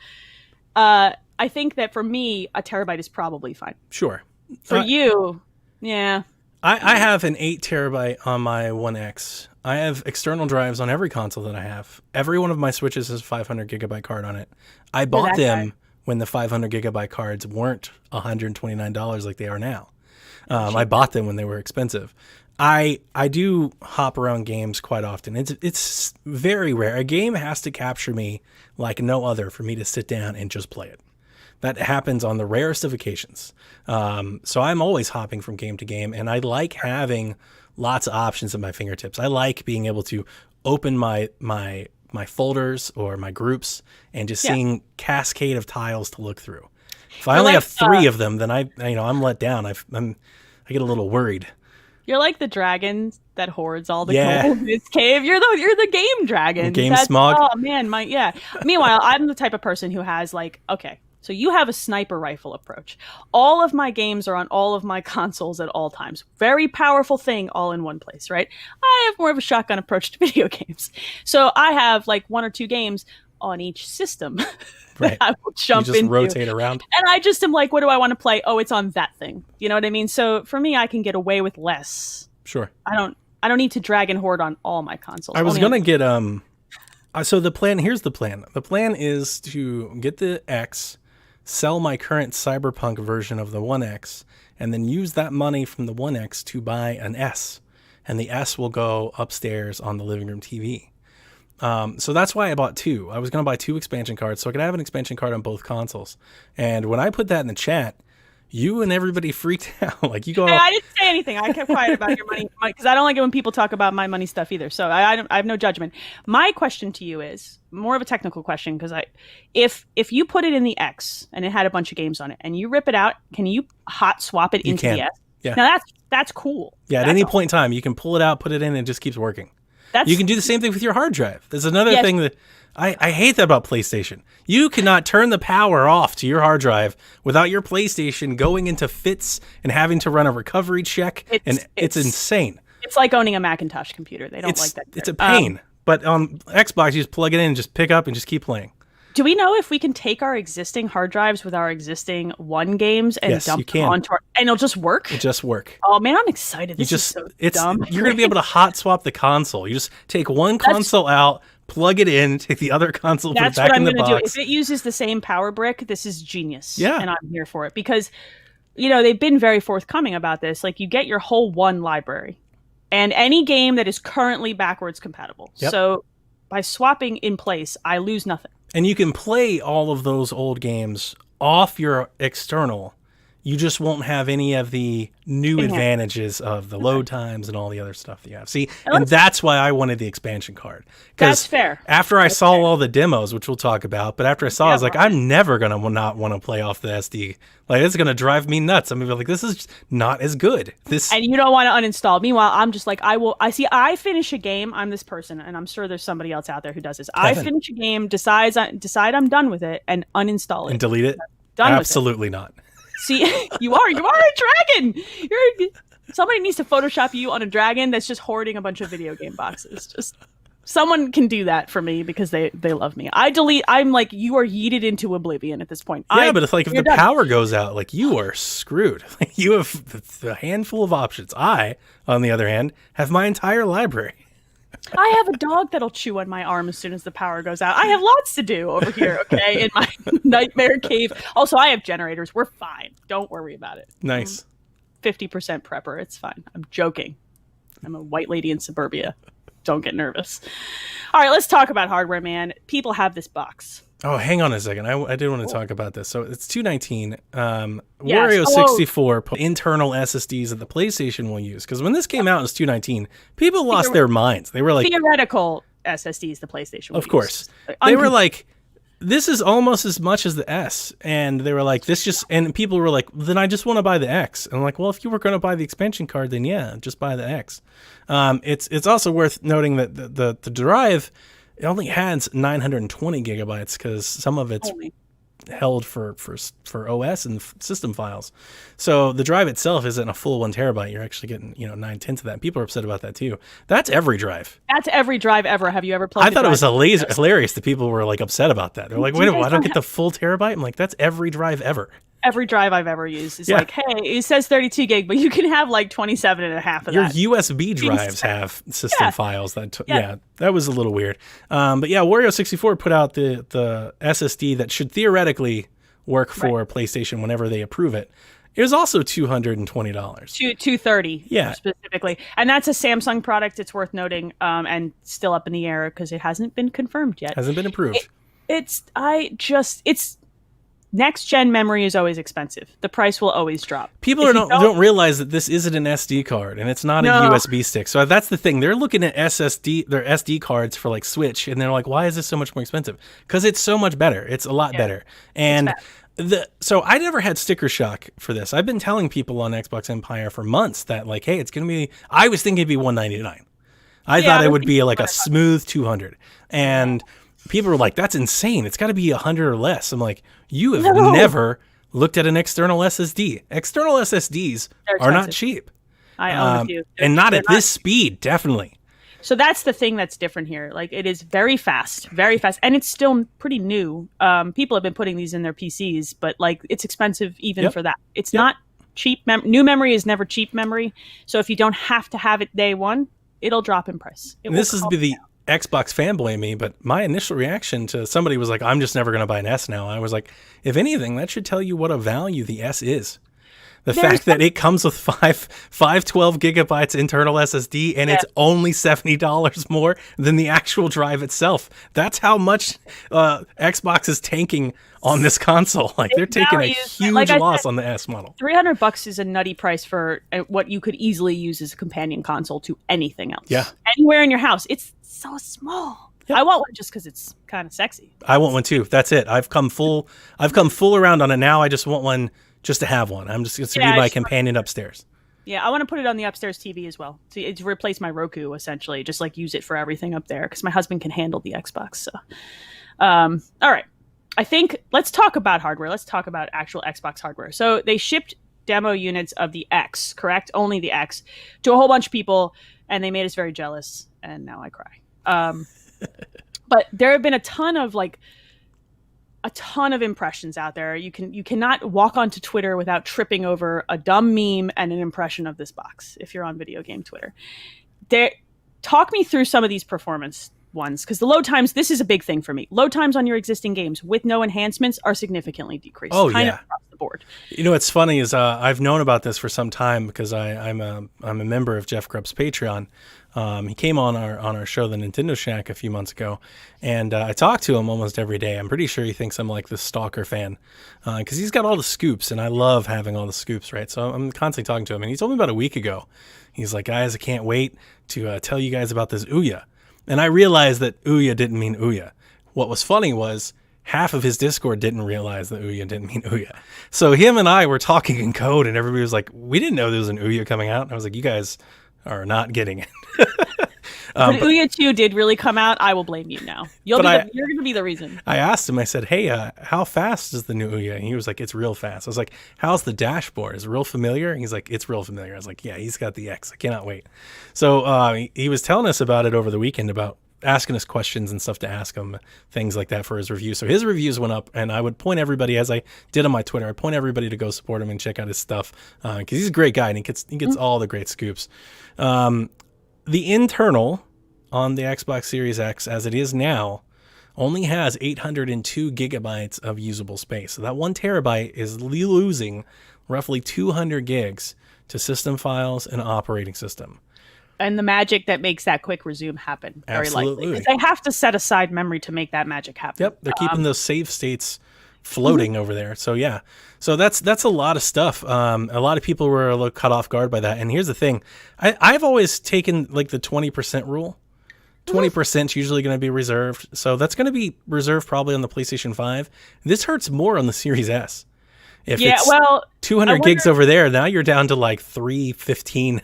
I think that for me, a terabyte is probably fine. Sure. For you, yeah. I have an 8 terabyte on my One X. I have external drives on every console that I have. Every one of my Switches has a 500 gigabyte card on it. I bought them when the 500 gigabyte cards weren't $129 like they are now. I bought them when they were expensive. I do hop around games quite often. It's very rare. A game has to capture me like no other for me to sit down and just play it. That happens on the rarest of occasions. So I'm always hopping from game to game, and I like having lots of options at my fingertips. I like being able to open my folders or my groups and just seeing cascade of tiles to look through. If I only have 3 of them, then I'm let down. I get a little worried. You're like the dragon that hoards all the gold in his cave. You're the game dragon. Game smog. Oh man, Meanwhile, I'm the type of person who has okay. So you have a sniper rifle approach. All of my games are on all of my consoles at all times. Very powerful thing all in one place, right? I have more of a shotgun approach to video games. So I have 1 or 2 games on each system that I will jump into. You just rotate around. And I just am what do I want to play? Oh, it's on that thing. You know what I mean? So for me, I can get away with less. Sure. I don't need to drag and hoard on all my consoles. I was going to get so here's the plan. The plan is to get the X, sell my current Cyberpunk version of the One X, and then use that money from the One X to buy an S. And the S will go upstairs on the living room TV. So that's why I bought 2. I was going to buy 2 expansion cards so I could have an expansion card on both consoles. And when I put that in the chat, you and everybody freaked out. You go. Hey, I didn't say anything. I kept quiet about your money because I don't like it when people talk about my money stuff either. So I have no judgment. My question to you is more of a technical question because if you put it in the X and it had a bunch of games on it and you rip it out, can you hot swap it into the S? Yeah. Now that's cool. Yeah. At any point in time, you can pull it out, put it in, and it just keeps working. You can do the same thing with your hard drive. There's another thing that I hate that about PlayStation. You cannot turn the power off to your hard drive without your PlayStation going into fits and having to run a recovery check. It's insane. It's like owning a Macintosh computer. They don't like that. It's a pain. But on Xbox, you just plug it in and just pick up and just keep playing. Do we know if we can take our existing hard drives with our existing One games and dump them onto and it'll just work? It'll just work. Oh man, I'm excited. This is so dumb. You're going to be able to hot swap the console. You just take one console out, plug it in, take the other console, put it back in the box. That's what I'm going to do. If it uses the same power brick, this is genius. Yeah. And I'm here for it because, they've been very forthcoming about this. You get your whole One library and any game that is currently backwards compatible. Yep. So by swapping in place, I lose nothing. And you can play all of those old games off your external You just won't have any of the new Enhanced. advantages of the load times and all the other stuff that you have. See, And and that's why I wanted the expansion card. That's fair. After I saw all the demos, which we'll talk about, but after I saw, I was like, I'm never going to not want to play off the SD. Like, it's going to drive me nuts. I'm going to be like, this is not as good. And you don't want to uninstall. Meanwhile, I'm just like, I finish a game. I'm this person, and I'm sure there's somebody else out there who does this. I finish a game, decide I'm done with it, and uninstall it. And delete it? Done Absolutely not. See, you are a dragon. Somebody needs to Photoshop you on a dragon that's just hoarding a bunch of video game boxes. Just someone can do that for me because they love me. I'm like, you are yeeted into oblivion at this point. Yeah, but it's like if the power goes out, like you are screwed. Like you have a handful of options. I, on the other hand, have my entire library. I have a dog that'll chew on my arm as soon as the power goes out. I have lots to do over here, okay, in my nightmare cave. Also, I have generators. We're fine. Don't worry about it. Nice. 50% prepper. It's fine. I'm joking. I'm a white lady in suburbia. Don't get nervous. All right, let's talk about hardware, man. People have this box. Oh, hang on a second. I did want to talk about this. So it's $219. Wario 64 internal SSDs that the PlayStation will use. Because when this came out, it was $219. People lost their minds. They were like theoretical SSDs. The PlayStation will Of course, they were like, this is almost as much as the S, and they were like, this just. And people were like, then I just want to buy the X. And I'm like, well, if you were going to buy the expansion card, then yeah, just buy the X. It's also worth noting that the drive. It only has 920 gigabytes because some of it's held for OS and system files. So the drive itself isn't a full 1 terabyte. You're actually getting 9/10 of that. People are upset about that too. That's every drive. That's every drive ever. Have you ever plugged? I thought it was hilarious that people were like upset about that. They're like, wait a minute, I don't get the full terabyte. I'm like, that's every drive ever. Every drive I've ever used is like, hey, it says 32 gig, but you can have like 27 and a half of that. Your USB drives have system files. That was a little weird. But yeah, Wario 64 put out the SSD that should theoretically work for PlayStation whenever they approve it. It was also $220. $230 specifically. And that's a Samsung product, it's worth noting, and still up in the air because it hasn't been confirmed yet. Hasn't been approved. Next gen memory is always expensive. The price will always drop. People don't realize that this isn't an SD card and it's not a USB stick. So that's the thing. They're looking at their SD cards for like Switch, and they're like, why is this so much more expensive? Because it's so much better. It's a lot better. And so I never had sticker shock for this. I've been telling people on Xbox Empire for months that like, hey, it's going to be, I was thinking it'd be $199. I thought it would be like a smooth $200. And people were like, that's insane. It's got to be $100 or less. I'm like, you have never looked at an external SSD. External SSDs are not cheap. I own with you. And not at this speed, definitely. So that's the thing that's different here. Like, it is very fast, and it's still pretty new. People have been putting these in their PCs, but like, it's expensive even for that. It's not cheap. New memory is never cheap memory. So if you don't have to have it day one, it'll drop in price. This is the Xbox fanboy in me, but my initial reaction to somebody was like, I'm just never going to buy an S now. I was like, if anything, that should tell you what a value the S is. The fact that it comes with 512 gigabytes internal SSD and it's only $70 more than the actual drive itself. That's how much Xbox is tanking on this console. Like, they're taking a huge loss on the S model. $300 is a nutty price for what you could easily use as a companion console to anything else. Yeah. Anywhere in your house. It's so small. Yep. I want one just because it's kind of sexy. I want one too. That's it. I've come full around on it now. I just want one just to have one. It's going to be my companion upstairs. Yeah, I want to put it on the upstairs TV as well. To replace my Roku, essentially. Just like use it for everything up there because my husband can handle the Xbox. So, all right. I think let's talk about hardware. Let's talk about actual Xbox hardware. So they shipped demo units of the X, correct? Only the X, to a whole bunch of people, and they made us very jealous, and now I cry. But there have been a ton of impressions out there. You cannot walk onto Twitter without tripping over a dumb meme and an impression of this box if you're on video game Twitter. Talk me through some of these performance ones, because the load times, this is a big thing for me. Load times on your existing games with no enhancements are significantly decreased. Oh, kind yeah. of across the board. You know what's funny is I've known about this for some time because I'm a member of Jeff Grubb's Patreon. He came on our show, the Nintendo Shack, a few months ago, and I talk to him almost every day. I'm pretty sure he thinks I'm like the stalker fan because he's got all the scoops, and I love having all the scoops, right? So I'm constantly talking to him, and he told me about a week ago. He's like, guys, I can't wait to tell you guys about this Ouya. And I realized that Ouya didn't mean Ouya. What was funny was half of his Discord didn't realize that Ouya didn't mean Ouya. So him and I were talking in code, and everybody was like, we didn't know there was an Ouya coming out. And I was like, you guys are not getting it. But Ouya 2 did really come out. I will blame you now. You're going to be the reason. I asked him, I said, hey, how fast is the new Ouya? And he was like, it's real fast. I was like, how's the dashboard? Is it real familiar? And he's like, it's real familiar. I was like, yeah, he's got the X. I cannot wait. So he was telling us about it over the weekend, about asking us questions and stuff to ask him, things like that for his review. So his reviews went up, and I would point everybody, as I did on my Twitter, I'd point everybody to go support him and check out his stuff because he's a great guy, and he gets all the great scoops. The internal on the Xbox Series X, as it is now, only has 802 gigabytes of usable space. So that 1 terabyte is losing roughly 200 gigs to system files and operating system. And the magic that makes that quick resume happen, very Absolutely. likely. They have to set aside memory to make that magic happen. Yep, they're keeping those save states floating over there. So yeah, so that's a lot of stuff. A lot of people were a little caught off guard by that. And here's the thing, I've always taken like the 20% rule. 20% is usually going to be reserved. So that's going to be reserved probably on the PlayStation 5. This hurts more on the Series S. If it's 200 gigs over there, now you're down to like 315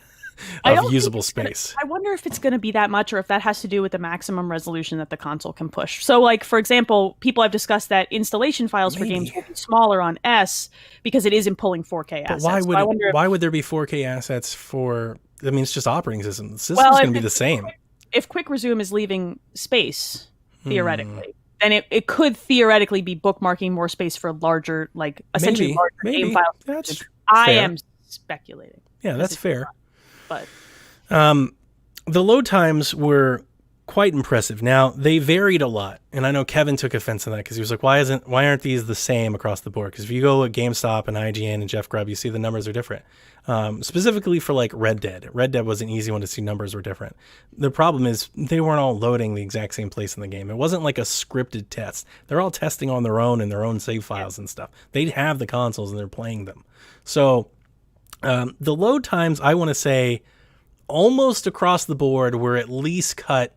of usable space. I wonder if it's going to be that much, or if that has to do with the maximum resolution that the console can push. So, like, for example, people have discussed that installation files for games will be smaller on S because it isn't pulling 4K assets. Why would there be 4K assets for? I mean, it's just operating system. The system's going to be the same. If Quick Resume is leaving space, theoretically, then it could theoretically be bookmarking more space for larger, like essentially larger game files. I am speculating. Yeah, that's fair. But the load times were quite impressive. Now, they varied a lot, and I know Kevin took offense to that because he was like, why aren't these the same across the board? Because if you go at GameStop and IGN and Jeff Grubb, you see the numbers are different. Specifically for like Red Dead. Red Dead was an easy one to see numbers were different. The problem is they weren't all loading the exact same place in the game. It wasn't like a scripted test. They're all testing on their own in their own save files and stuff. They have the consoles and they're playing them. So the load times, I want to say, almost across the board were at least cut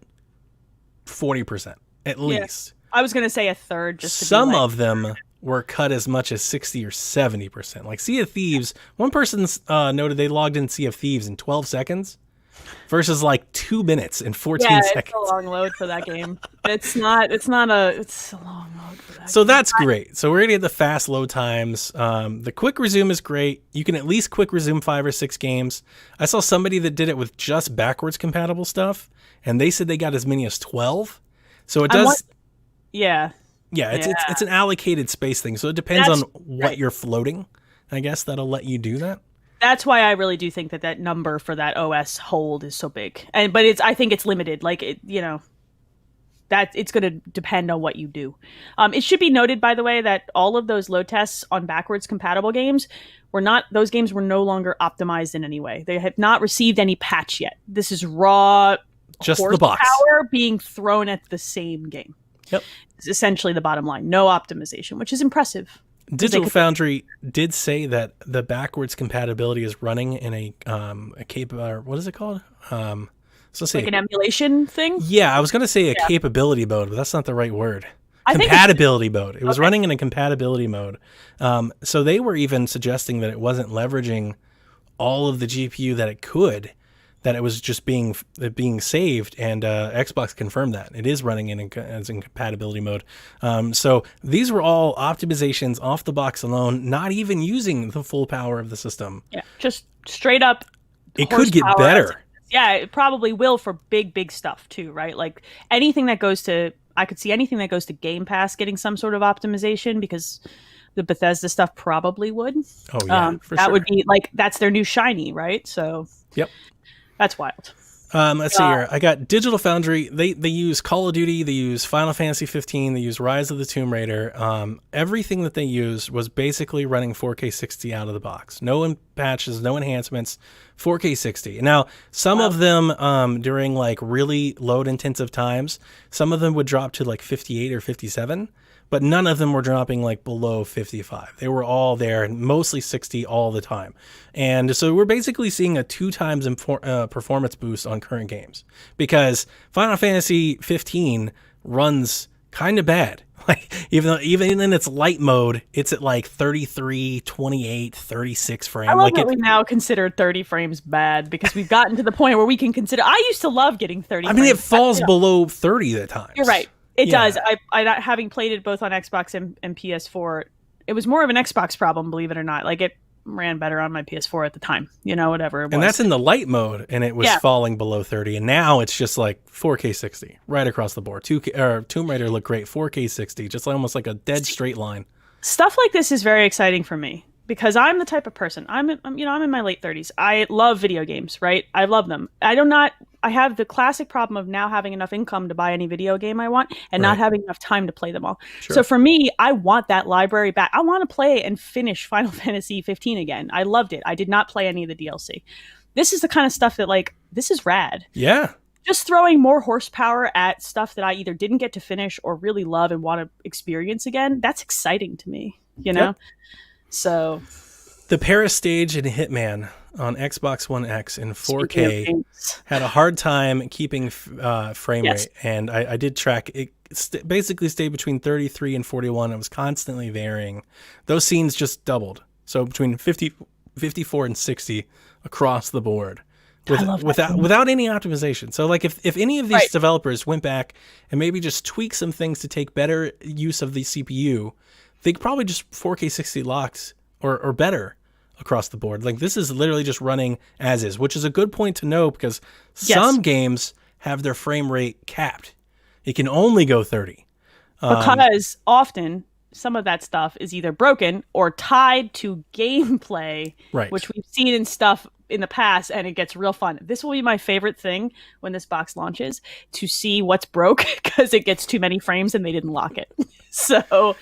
40%. At least. I was going to say a third. Some of them were cut as much as 60 or 70%. Like Sea of Thieves, one person noted they logged in Sea of Thieves in 12 seconds versus like 2 minutes and 14 seconds. It's a long load for that game. It's a long load for that So game. that's great. So we're going to get the fast load times. The quick resume is great. You can at least quick resume 5 or 6 games. I saw somebody that did it with just backwards compatible stuff, and they said they got as many as 12. So it does. Yeah, it's an allocated space thing. So it depends on what you're floating. I guess that'll let you do that. That's why I really do think that number for that OS hold is so big. But I think it's limited. Like that it's going to depend on what you do. It should be noted, by the way, that all of those load tests on backwards compatible games those games were no longer optimized in any way. They have not received any patch yet. This is raw just horsepower the box being thrown at the same game. Yep. It's essentially the bottom line. No optimization, which is impressive. Digital Foundry did say that the backwards compatibility is running in a what is it called? So let's say like an emulation thing? Yeah, I was going to say a capability mode, but that's not the right word. Compatibility mode. It was running in a compatibility mode. So they were even suggesting that it wasn't leveraging all of the GPU that it could, that it was just being saved, and Xbox confirmed that. It is running in compatibility mode. So these were all optimizations off the box alone, not even using the full power of the system. Yeah, just straight up. It could get better. Yeah, it probably will for big stuff too, right? Like anything that goes to, I could see anything that goes to Game Pass getting some sort of optimization, because the Bethesda stuff probably would. Oh yeah, for that sure. would be like, that's their new shiny, right? So yep. That's wild. Let's see here. I got Digital Foundry. They use Call of Duty. They use Final Fantasy 15. They use Rise of the Tomb Raider. Everything that they used was basically running 4K 60 out of the box. No patches, no enhancements. 4K 60. Now, some of them during like really load intensive times, some of them would drop to like 58 or 57. But none of them were dropping like below 55. They were all there, and mostly 60 all the time. And so we're basically seeing a 2 times performance boost on current games, because Final Fantasy 15 runs kind of bad. Like even in its light mode, it's at like 33, 28, 36 frames. I love that we now consider 30 frames bad, because we've gotten to the point where we can consider. I used to love getting 30. I mean, it falls below 30 at times. You're right. It does. I having played it both on Xbox and PS4, it was more of an Xbox problem, believe it or not. Like, it ran better on my PS4 at the time, whatever it was. And that's in the light mode, and it was falling below 30. And now it's just like 4K 60 right across the board. Tomb Raider looked great, 4K 60, just almost like a dead straight line. Stuff like this is very exciting for me, because I'm the type of person. I'm in my late 30s. I love video games, right? I love them. I have the classic problem of now having enough income to buy any video game I want, and not having enough time to play them all. Sure. So for me, I want that library back. I want to play and finish Final Fantasy 15 again. I loved it. I did not play any of the DLC. This is the kind of stuff that, like, this is rad. Yeah. Just throwing more horsepower at stuff that I either didn't get to finish or really love and want to experience again. That's exciting to me, you know? Yep. So the Paris stage in Hitman on Xbox One X in 4K had a hard time keeping frame rate, and I did track it. Basically stayed between 33 and 41. It was constantly varying. Those scenes just doubled, so between 54 and 60 across the board, without any optimization. So like if any of these developers went back and maybe just tweak some things to take better use of the CPU, they could probably just 4K 60 locked or better across the board. Like, this is literally just running as is, which is a good point to know, because some games have their frame rate capped. It can only go 30. Because often some of that stuff is either broken or tied to gameplay, which we've seen in stuff in the past, and it gets real fun. This will be my favorite thing when this box launches, to see what's broke, because it gets too many frames and they didn't lock it. So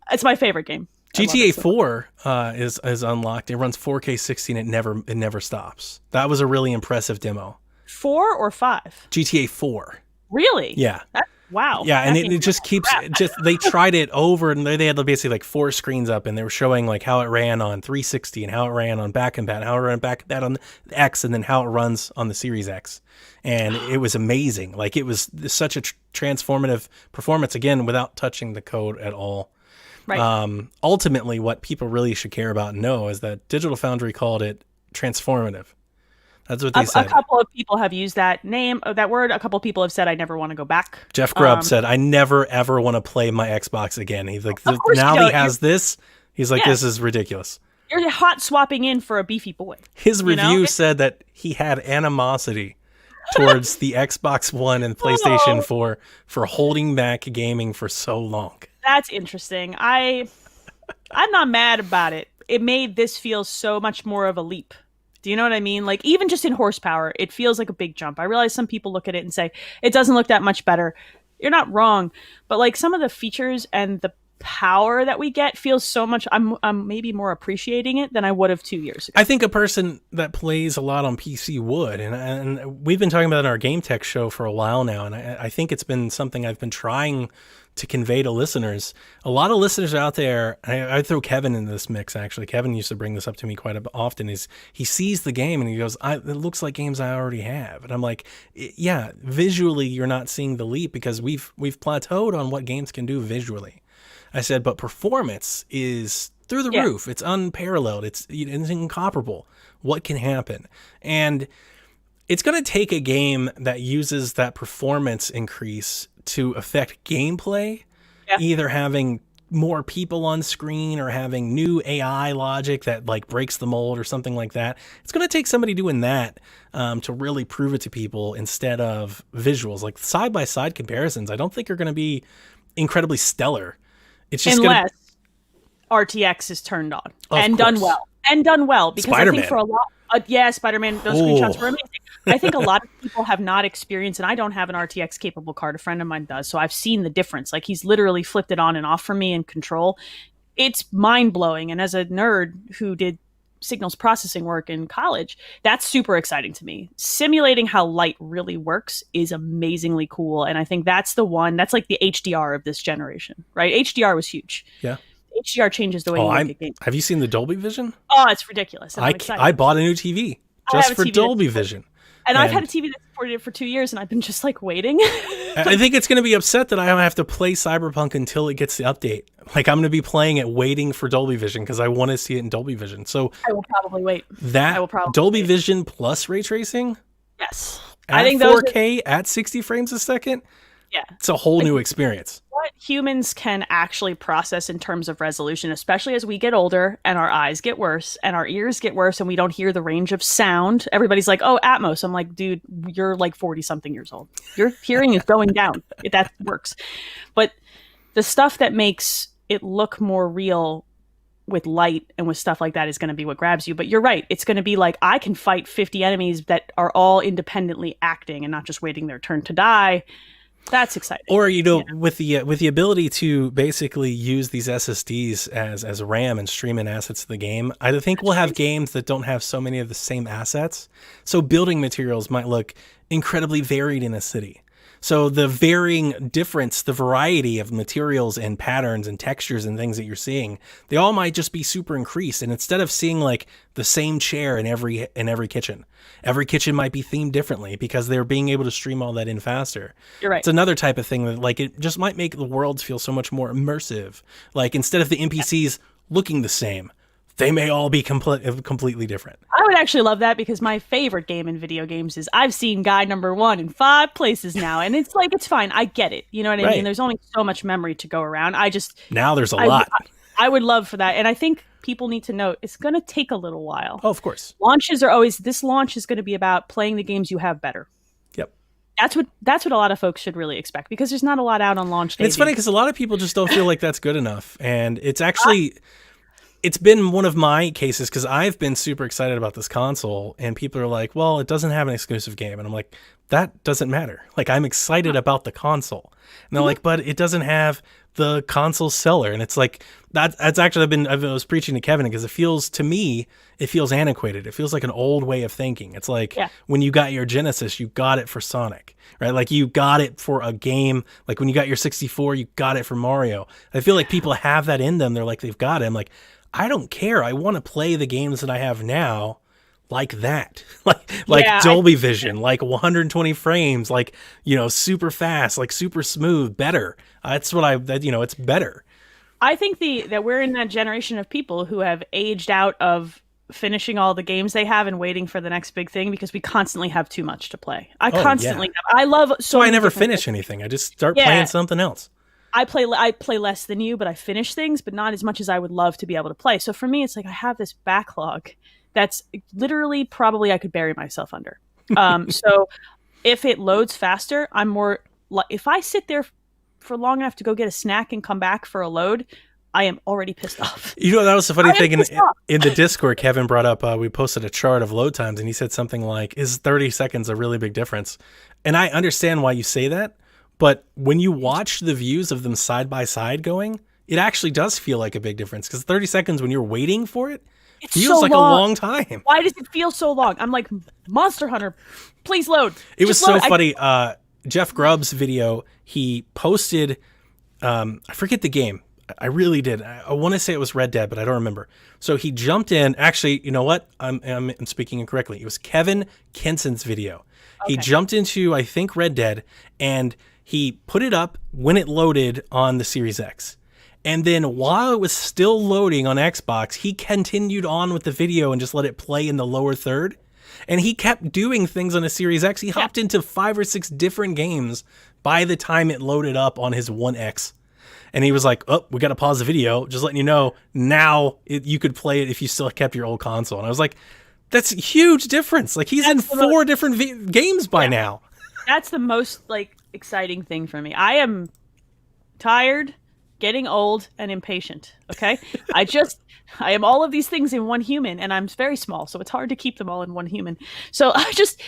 it's my favorite game. GTA 4 is unlocked. It runs 4K 60 and it never stops. That was a really impressive demo. 4 or 5? GTA 4. Really? Yeah. Wow. Yeah, and it just keeps they tried it over, and they had basically like 4 screens up, and they were showing like how it ran on 360 and how it ran on back and how it ran back on the X, and then how it runs on the Series X. And it was amazing. Like, it was such a transformative performance, again, without touching the code at all. Right. Ultimately, what people really should care about and know is that Digital Foundry called it transformative. That's what they said. A couple of people have used that word. A couple of people have said, I never want to go back. Jeff Grubb said, I never, ever want to play my Xbox again. He's like, now he has this. He's like, this is ridiculous. You're hot swapping in for a beefy boy. His review said that he had animosity towards the Xbox One and PlayStation 4 for holding back gaming for so long. That's interesting. I'm not mad about it. It made this feel so much more of a leap. Do you know what I mean? Like, even just in horsepower, it feels like a big jump. I realize some people look at it and say, it doesn't look that much better. You're not wrong. But like, some of the features and the power that we get feels so much, I'm maybe more appreciating it than I would have 2 years ago. I think a person that plays a lot on PC would, and we've been talking about it in our Game Tech show for a while now, and I think it's been something I've been trying to convey to listeners. A lot of listeners out there, I throw Kevin in this mix, actually. Kevin used to bring this up to me quite often, is he sees the game and he goes, it looks like games I already have. And I'm like, yeah, visually you're not seeing the leap, because we've plateaued on what games can do visually. I said, but performance is through the roof. It's unparalleled. It's incomparable. What can happen? And it's going to take a game that uses that performance increase to affect gameplay, either having more people on screen or having new AI logic that like breaks the mold or something like that. It's going to take somebody doing that to really prove it to people, instead of visuals. Like, side-by-side comparisons, I don't think are going to be incredibly stellar. It's just unless RTX is turned on and done well, because Spider-Man. I think Yeah, Spider-Man, those screenshots were amazing. I think a lot of people have not experienced, and I don't have an RTX capable card. A friend of mine does, so I've seen the difference. Like, he's literally flipped it on and off for me in Control. It's mind-blowing, and as a nerd who did signals processing work in college, that's super exciting to me. Simulating how light really works is amazingly cool, and I think that's like the HDR of this generation, right? HDR was huge. Yeah. HDR changes the way you look at games. Have you seen the Dolby Vision? Oh, it's ridiculous. And I'm excited. I bought a new TV just for Dolby Vision. And I've had a TV that supported it for 2 years, and I've been just like waiting. I think it's going to be upset that I have to play Cyberpunk until it gets the update. Like, I'm going to be playing it waiting for Dolby Vision because I want to see it in Dolby Vision. So I will probably wait. Dolby Vision plus ray tracing? Yes. At 4K at 60 frames a second? Yeah. It's a whole new experience. What humans can actually process in terms of resolution, especially as we get older and our eyes get worse and our ears get worse and we don't hear the range of sound. Everybody's like, oh, Atmos. I'm like, dude, you're like 40 something years old. Your hearing is going down. That works. But the stuff that makes it look more real with light and with stuff like that is going to be what grabs you. But you're right. It's going to be like, I can fight 50 enemies that are all independently acting and not just waiting their turn to die. That's exciting. Or, with the ability to basically use these SSDs as RAM and stream in assets to the game, I think we'll have games that don't have so many of the same assets. So building materials might look incredibly varied in a city. So the varying difference, the variety of materials and patterns and textures and things that you're seeing, they all might just be super increased. And instead of seeing like the same chair in every kitchen might be themed differently because they're being able to stream all that in faster. You're right. It's another type of thing that like it just might make the worlds feel so much more immersive. Like instead of the NPCs looking the same, they may all be completely different. I would actually love that because my favorite game in video games is I've seen guy number 1 in 5 places now. And it's like, it's fine. I get it. You know what I mean? There's only so much memory to go around. Now there's a lot. I would love for that. And I think people need to note it's going to take a little while. Oh, of course. This launch is going to be about playing the games you have better. Yep. That's what a lot of folks should really expect because there's not a lot out on launch day. It's funny because a lot of people just don't feel like that's good enough. And it's actually... It's been one of my cases because I've been super excited about this console and people are like, well, it doesn't have an exclusive game. And I'm like, that doesn't matter. Like, I'm excited about the console. And they're like, but it doesn't have the console seller. And it's like, that's actually, I was preaching to Kevin because it feels antiquated. It feels like an old way of thinking. It's like when you got your Genesis, you got it for Sonic, right? Like you got it for a game. Like when you got your 64, you got it for Mario. I feel like people have that in them. They're like, they've got it. I'm like, I don't care. I want to play the games that I have now like that. like Dolby Vision, like 120 frames, like, super fast, like super smooth, better. That's what it's better. I think that we're in that generation of people who have aged out of finishing all the games they have and waiting for the next big thing because we constantly have too much to play. I never finish anything. I just start playing something else. I play less than you, but I finish things, but not as much as I would love to be able to play. So for me, it's like I have this backlog that's literally probably I could bury myself under. So if it loads faster, I'm more if I sit there for long enough to go get a snack and come back for a load, I am already pissed off. That was the funny thing in the Discord. Kevin brought up, we posted a chart of load times, and he said something like, "Is 30 seconds a really big difference?" And I understand why you say that. But when you watch the views of them side by side going, it actually does feel like a big difference because 30 seconds when you're waiting for it feels like a long time. Why does it feel so long? I'm like, Monster Hunter, please load. It was so funny. Jeff Grubb's video, he posted, I forget the game. I really did. I want to say it was Red Dead, but I don't remember. So he jumped in. Actually, you know what? I'm speaking incorrectly. It was Kevin Kinson's video. Okay. He jumped into, I think, Red Dead, and he put it up when it loaded on the Series X. And then while it was still loading on Xbox, he continued on with the video and just let it play in the lower third. And he kept doing things on a Series X. He hopped into 5 or 6 different games by the time it loaded up on his One X. And he was like, oh, we got to pause the video. Just letting you know, now you could play it if you still kept your old console. And I was like, that's a huge difference. Like he's in 4 different games by now. That's the most exciting thing for me. I am tired getting old and impatient. Okay. I am all of these things in one human, and I'm very small, so it's hard to keep them all in one human. So I just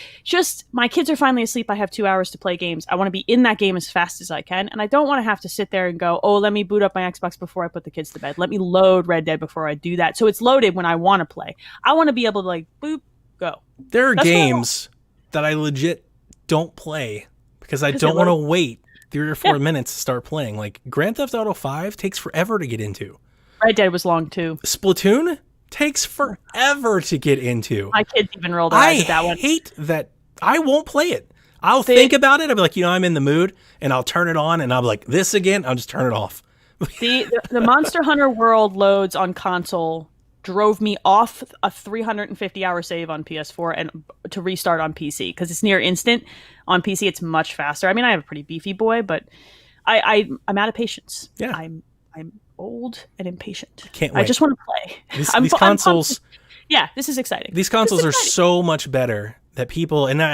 my kids are finally asleep. I have 2 hours to play games. I want to be in that game as fast as I can, and I don't want to have to sit there and go, oh, let me boot up my Xbox before I put the kids to bed. Let me load Red Dead before I do that. So it's loaded when I want to play. I want to be able to like boop, go. There are games that I legit don't play because I don't want to wait 3 or 4 minutes to start playing. Like Grand Theft Auto 5 takes forever to get into. Red Dead was long too. Splatoon takes forever to get into. My kids even rolled their eyes at that one. I hate that. I won't play it. I'll think about it. I'll be like, I'm in the mood, and I'll turn it on, and I'll be like, this again? I'll just turn it off. The Monster Hunter World loads on console drove me off a 350-hour save on PS4 and to restart on PC because it's near instant. On PC, it's much faster. I mean, I have a pretty beefy boy, but I'm out of patience. Yeah. I'm old and impatient. Can't wait. I just want to play. These consoles. This is exciting. These consoles are so much better that people, and the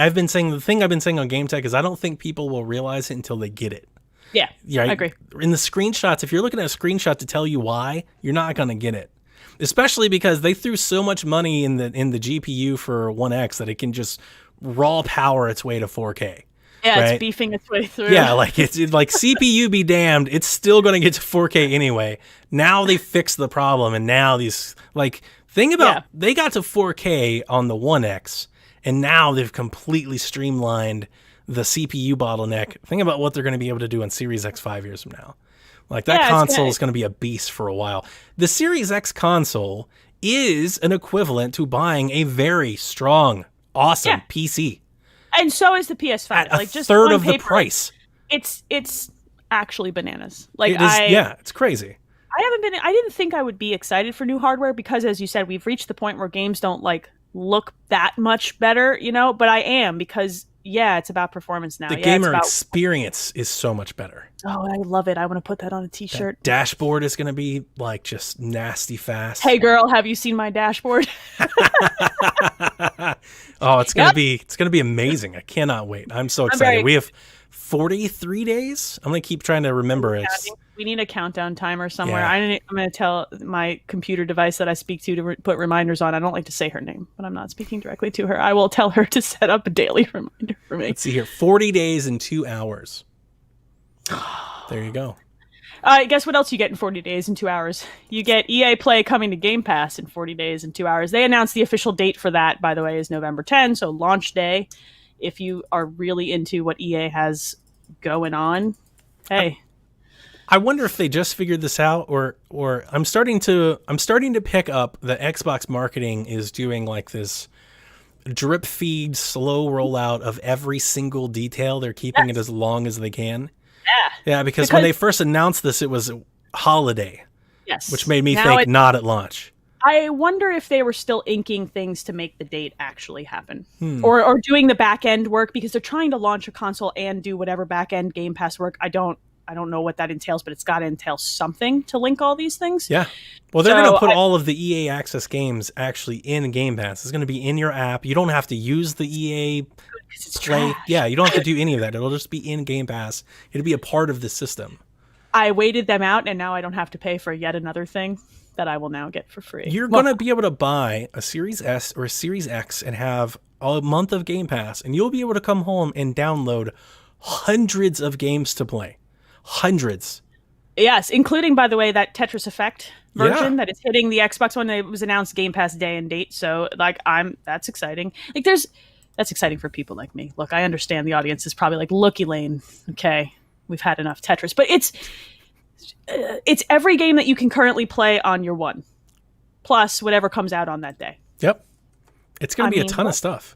thing I've been saying on Game Tech is I don't think people will realize it until they get it. Yeah, I agree. In the screenshots, if you're looking at a screenshot to tell you why, you're not going to get it. Especially because they threw so much money in the GPU for One X that it can just raw power its way to 4K. Yeah, right? It's beefing its way through. Yeah, like it's like CPU be damned, it's still going to get to 4K anyway. Now they fixed the problem, and now these they got to 4K on the One X, and now they've completely streamlined the CPU bottleneck. Think about what they're going to be able to do on Series X 5 years from now. Like that console is going to be a beast for a while. The Series X console is an equivalent to buying a very strong, awesome PC. And so is the PS5. At like a just third on of paper, the price. It's actually bananas. Like it is, it's crazy. I didn't think I would be excited for new hardware because, as you said, we've reached the point where games don't like look that much better, but I am because it's about performance now. The gamer experience is so much better. Oh, I love it. I want to put that on a t-shirt. That dashboard is going to be like just nasty fast. Hey girl, have you seen my dashboard? Oh, it's going to be amazing. I cannot wait. I'm so excited. We have 43 days. I'm going to keep trying to remember it. We need a countdown timer somewhere. Yeah. I'm going to tell my computer device that I speak to put reminders on. I don't like to say her name, but I'm not speaking directly to her. I will tell her to set up a daily reminder for me. Let's see here. 40 days and 2 hours. There you go. Guess what else you get in 40 days and 2 hours? You get EA Play coming to Game Pass in 40 days and 2 hours. They announced the official date for that, by the way, is November 10, so launch day. If you are really into what EA has going on, hey. I wonder if they just figured this out, or I'm starting to pick up that Xbox marketing is doing like this drip feed, slow rollout of every single detail. They're keeping it as long as they can. Yeah, because when they first announced this, it was holiday. Yes. Which made me think not at launch. I wonder if they were still inking things to make the date actually happen. Or doing the back end work, because they're trying to launch a console and do whatever back end Game Pass work. I don't know what that entails, but it's got to entail something to link all these things. Yeah. Well, they're going to put all of the EA Access games actually in Game Pass. It's going to be in your app. You don't have to use the EA Play. Yeah, you don't have to do any of that. It'll just be in Game Pass. It'll be a part of the system. I waited them out, and now I don't have to pay for yet another thing that I will now get for free. You're going to be able to buy a Series S or a Series X and have a month of Game Pass, and you'll be able to come home and download hundreds of games to play. Hundreds. Yes, including, by the way, that Tetris Effect version that is hitting the Xbox One. It was announced Game Pass day and date, so like that's exciting. Like that's exciting for people like me. Look, I understand the audience is probably like, look, Elaine, okay, we've had enough Tetris, but it's every game that you can currently play on your One, plus whatever comes out on that day. Yep, it's going to be a ton of stuff.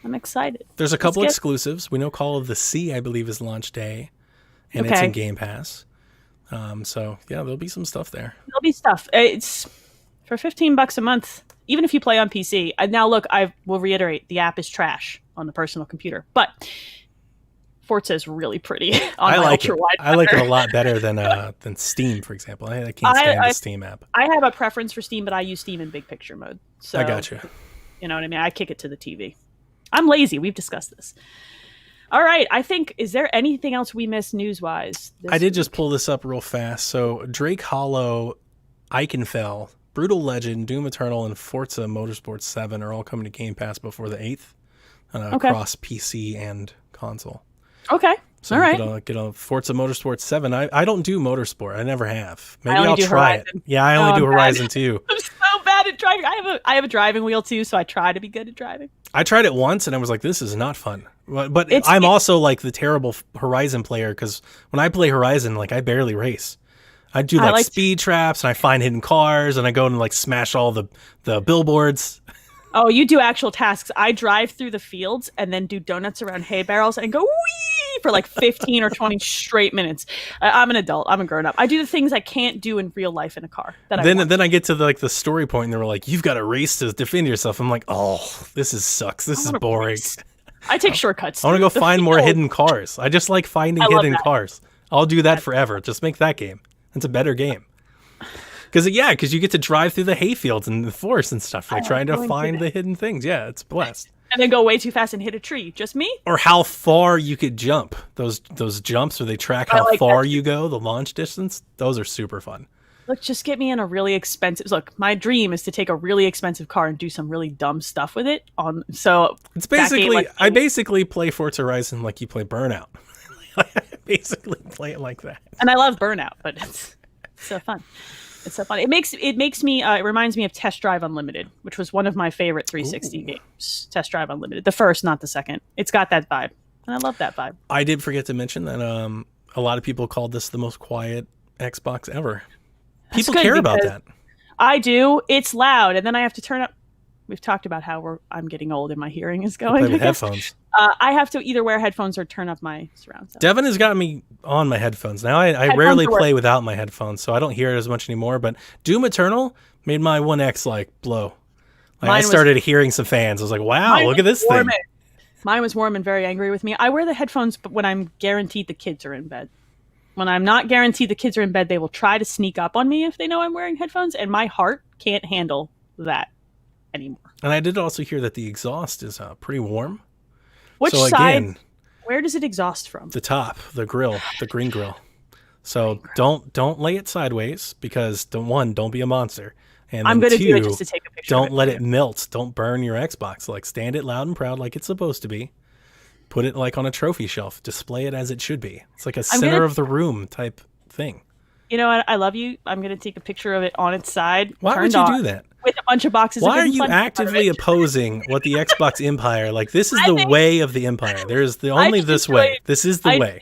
I'm excited. There's a couple exclusives. We know Call of the Sea, I believe, is launch day. And it's in Game Pass. So, there'll be some stuff there. There'll be stuff. It's for $15 a month, even if you play on PC. Now, look, I will reiterate, the app is trash on the personal computer. But Forza is really pretty on I my like ultra-wide. I like it a lot better than Steam, for example. I can't stand the Steam app. I have a preference for Steam, but I use Steam in big picture mode. So, I got you. You know what I mean? I kick it to the TV. I'm lazy. We've discussed this. All right. I think, is there anything else we missed news-wise? I did just pull this up real fast. So Drake Hollow, Eichenfell, Brutal Legend, Doom Eternal, and Forza Motorsport 7 are all coming to Game Pass before the 8th across PC and console. Okay. So all right. Get a Forza Motorsport 7. I don't do motorsport. I never have. Maybe I'll try Horizon. it. Yeah, I only do Horizon too. I'm so bad at driving. I have a driving wheel too, so I try to be good at driving. I tried it once and I was like, this is not fun. But I'm also like the terrible Horizon player because when I play Horizon, like I barely race. I do like speed traps and I find hidden cars and I go and like smash all the billboards. Oh, you do actual tasks. I drive through the fields and then do donuts around hay barrels and go wee for like 15 or 20 straight minutes. I'm an adult. I'm a grown up. I do the things I can't do in real life in a car. Then I get to the story point and they're like, you've got to race to defend yourself. I'm like, oh, this sucks. This is boring. Race. I take shortcuts. I want to go find more hidden cars. I just like finding hidden cars. I'll do that forever. Just make that game. It's a better game. Because you get to drive through the hayfields and the forest and stuff, like trying to find the hidden things. Yeah, it's blessed. And then go way too fast and hit a tree. Just me? Or how far you could jump. Those jumps where they track how far you go, the launch distance. Those are super fun. Look, just get me in a really expensive... Look, my dream is to take a really expensive car and do some really dumb stuff with it. So it's basically... I basically play Forza Horizon like you play Burnout. I basically play it like that. And I love Burnout, but it's so fun. It's so fun. It reminds me of Test Drive Unlimited, which was one of my favorite 360 games. Test Drive Unlimited. The first, not the second. It's got that vibe. And I love that vibe. I did forget to mention that a lot of people called this the most quiet Xbox ever. People care about that. I do. It's loud. And then I have to turn up. We've talked about how I'm getting old and my hearing is going. Play with headphones. I have to either wear headphones or turn up my surround sound. Devin has got me on my headphones. Now I rarely play without my headphones, so I don't hear it as much anymore. But Doom Eternal made my One X like blow. Like, I started hearing some fans. I was like, wow, look at this thing. Mine was warm and very angry with me. I wear the headphones when I'm guaranteed the kids are in bed. When I'm not guaranteed the kids are in bed, they will try to sneak up on me if they know I'm wearing headphones, and my heart can't handle that anymore. And I did also hear that the exhaust is pretty warm. Which side? Where does it exhaust from? The top, the grill, the green grill. So don't lay it sideways because don't be a monster. And I'm going to do it just to take a picture. Don't let it melt. Don't burn your Xbox. Like stand it loud and proud like it's supposed to be. Put it like on a trophy shelf. Display it as it should be. It's like a center of the room type thing. You know what? I love you. I'm going to take a picture of it on its side. Why would you do that? With a bunch of boxes. Why are you actively opposing what the Xbox Empire? Like this is the way of the Empire. There's only this way. This is the way.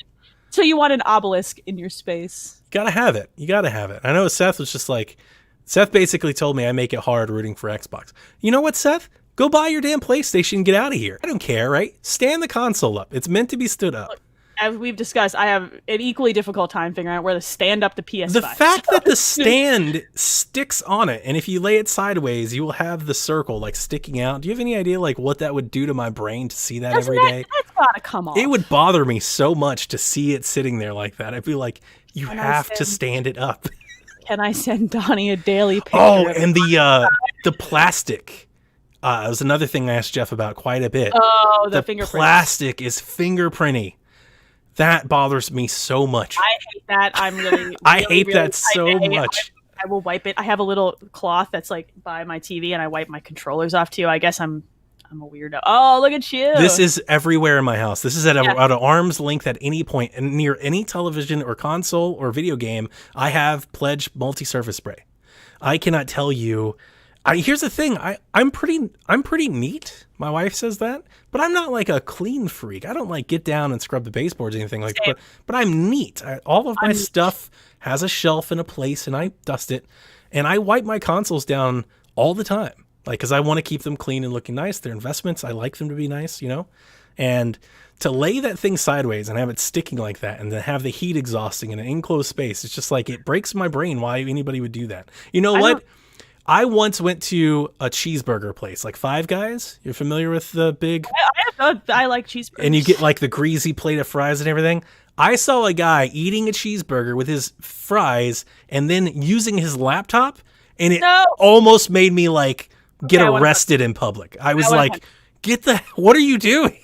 So you want an obelisk in your space? You gotta have it. You gotta have it. I know Seth was just like, Seth basically told me I make it hard rooting for Xbox. You know what, Seth? Go buy your damn PlayStation and get out of here. I don't care, right? Stand the console up. It's meant to be stood up. Look, as we've discussed, I have an equally difficult time figuring out where to stand up the PS5. The fact that the stand sticks on it, and if you lay it sideways, you will have the circle like sticking out. Do you have any idea like what that would do to my brain to see that every day? That's gotta come off. It would bother me so much to see it sitting there like that. I'd be like, you have to stand it up. Can I send Donnie a daily picture? Oh, and the plastic. It was another thing I asked Jeff about quite a bit. Oh, the fingerprint. Plastic is fingerprinty. That bothers me so much. I hate that. I hate that so much. I will wipe it. I have a little cloth that's like by my TV, and I wipe my controllers off too. I guess I'm a weirdo. Oh, look at you. This is everywhere in my house. This is at an arm's length at any point, and near any television or console or video game. I have Pledge multi-surface spray. I cannot tell you. Here's the thing. I'm pretty neat. My wife says that, but I'm not like a clean freak. I don't like get down and scrub the baseboards or anything like that. But I'm neat. All of my stuff has a shelf and a place, and I dust it, and I wipe my consoles down all the time, like because I want to keep them clean and looking nice. They're investments. I like them to be nice, you know. And to lay that thing sideways and have it sticking like that, and then have the heat exhausting in an enclosed space, it's just like it breaks my brain. Why anybody would do that? You know what? I once went to a cheeseburger place, like Five Guys. You're familiar with the big... I like cheeseburgers. And you get like the greasy plate of fries and everything. I saw a guy eating a cheeseburger with his fries and then using his laptop, and it almost made me like get arrested in public. I was like, what are you doing?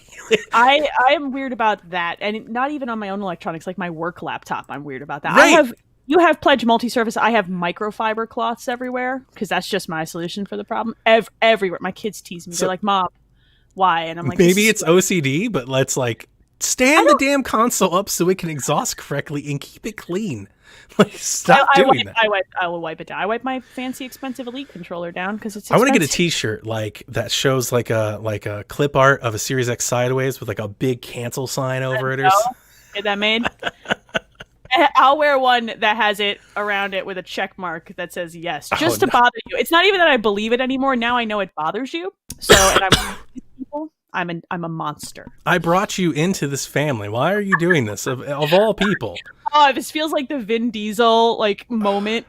I'm weird about that, and not even on my own electronics, like my work laptop. I'm weird about that. Right. You have Pledge multi-service. I have microfiber cloths everywhere because that's just my solution for the problem. Everywhere. My kids tease me. They're like, "Mom, why?" And I'm like, maybe it's OCD, but let's like stand the damn console up so it can exhaust correctly and keep it clean. Like, stop doing that. I will wipe it down. I wipe my fancy, expensive Elite controller down because it's. I want to get a T-shirt like that shows like a clip art of a Series X sideways with like a big cancel sign over it or something. Get that made. I'll wear one that has it around it with a check mark that says yes, just to bother you. It's not even that I believe it anymore. Now I know it bothers you. So, and I'm a monster. I brought you into this family. Why are you doing this? Of all people. Oh, this feels like the Vin Diesel like moment.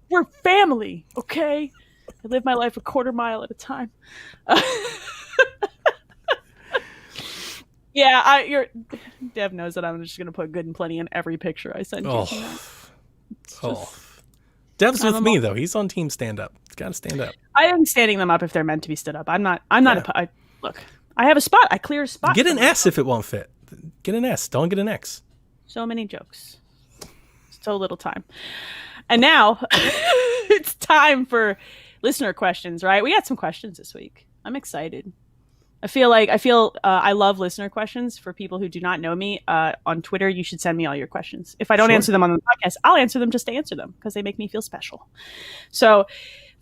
We're family, okay? I live my life a quarter mile at a time. Yeah, Dev knows that I'm just gonna put good and plenty in every picture I send you. Dev's with me though. He's on team stand up. He's got to stand up. I am standing them up if they're meant to be stood up. I'm not. Look, I have a spot. I clear a spot. Get an S if it won't fit. Get an S. Don't get an X. So many jokes. So little time. And now it's time for listener questions. Right? We got some questions this week. I'm excited. I love listener questions. For people who do not know me, on Twitter, you should send me all your questions. If I don't answer them on the podcast, I'll answer them just to answer them because they make me feel special. So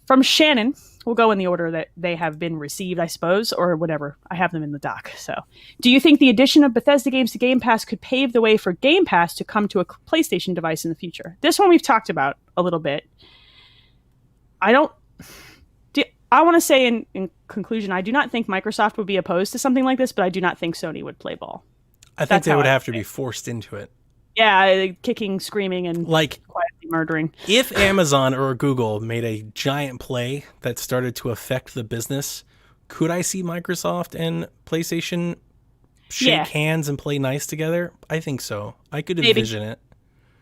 from Shannon, we'll go in the order that they have been received, I suppose, or whatever. I have them in the doc. So do you think the addition of Bethesda games to Game Pass could pave the way for Game Pass to come to a PlayStation device in the future? This one we've talked about a little bit. I want to say in conclusion, I do not think Microsoft would be opposed to something like this, but I do not think Sony would play ball. I think they would have to be forced into it. Yeah, kicking, screaming, and quietly murdering. If Amazon or Google made a giant play that started to affect the business, could I see Microsoft and PlayStation shake hands and play nice together? I think so. I could envision it.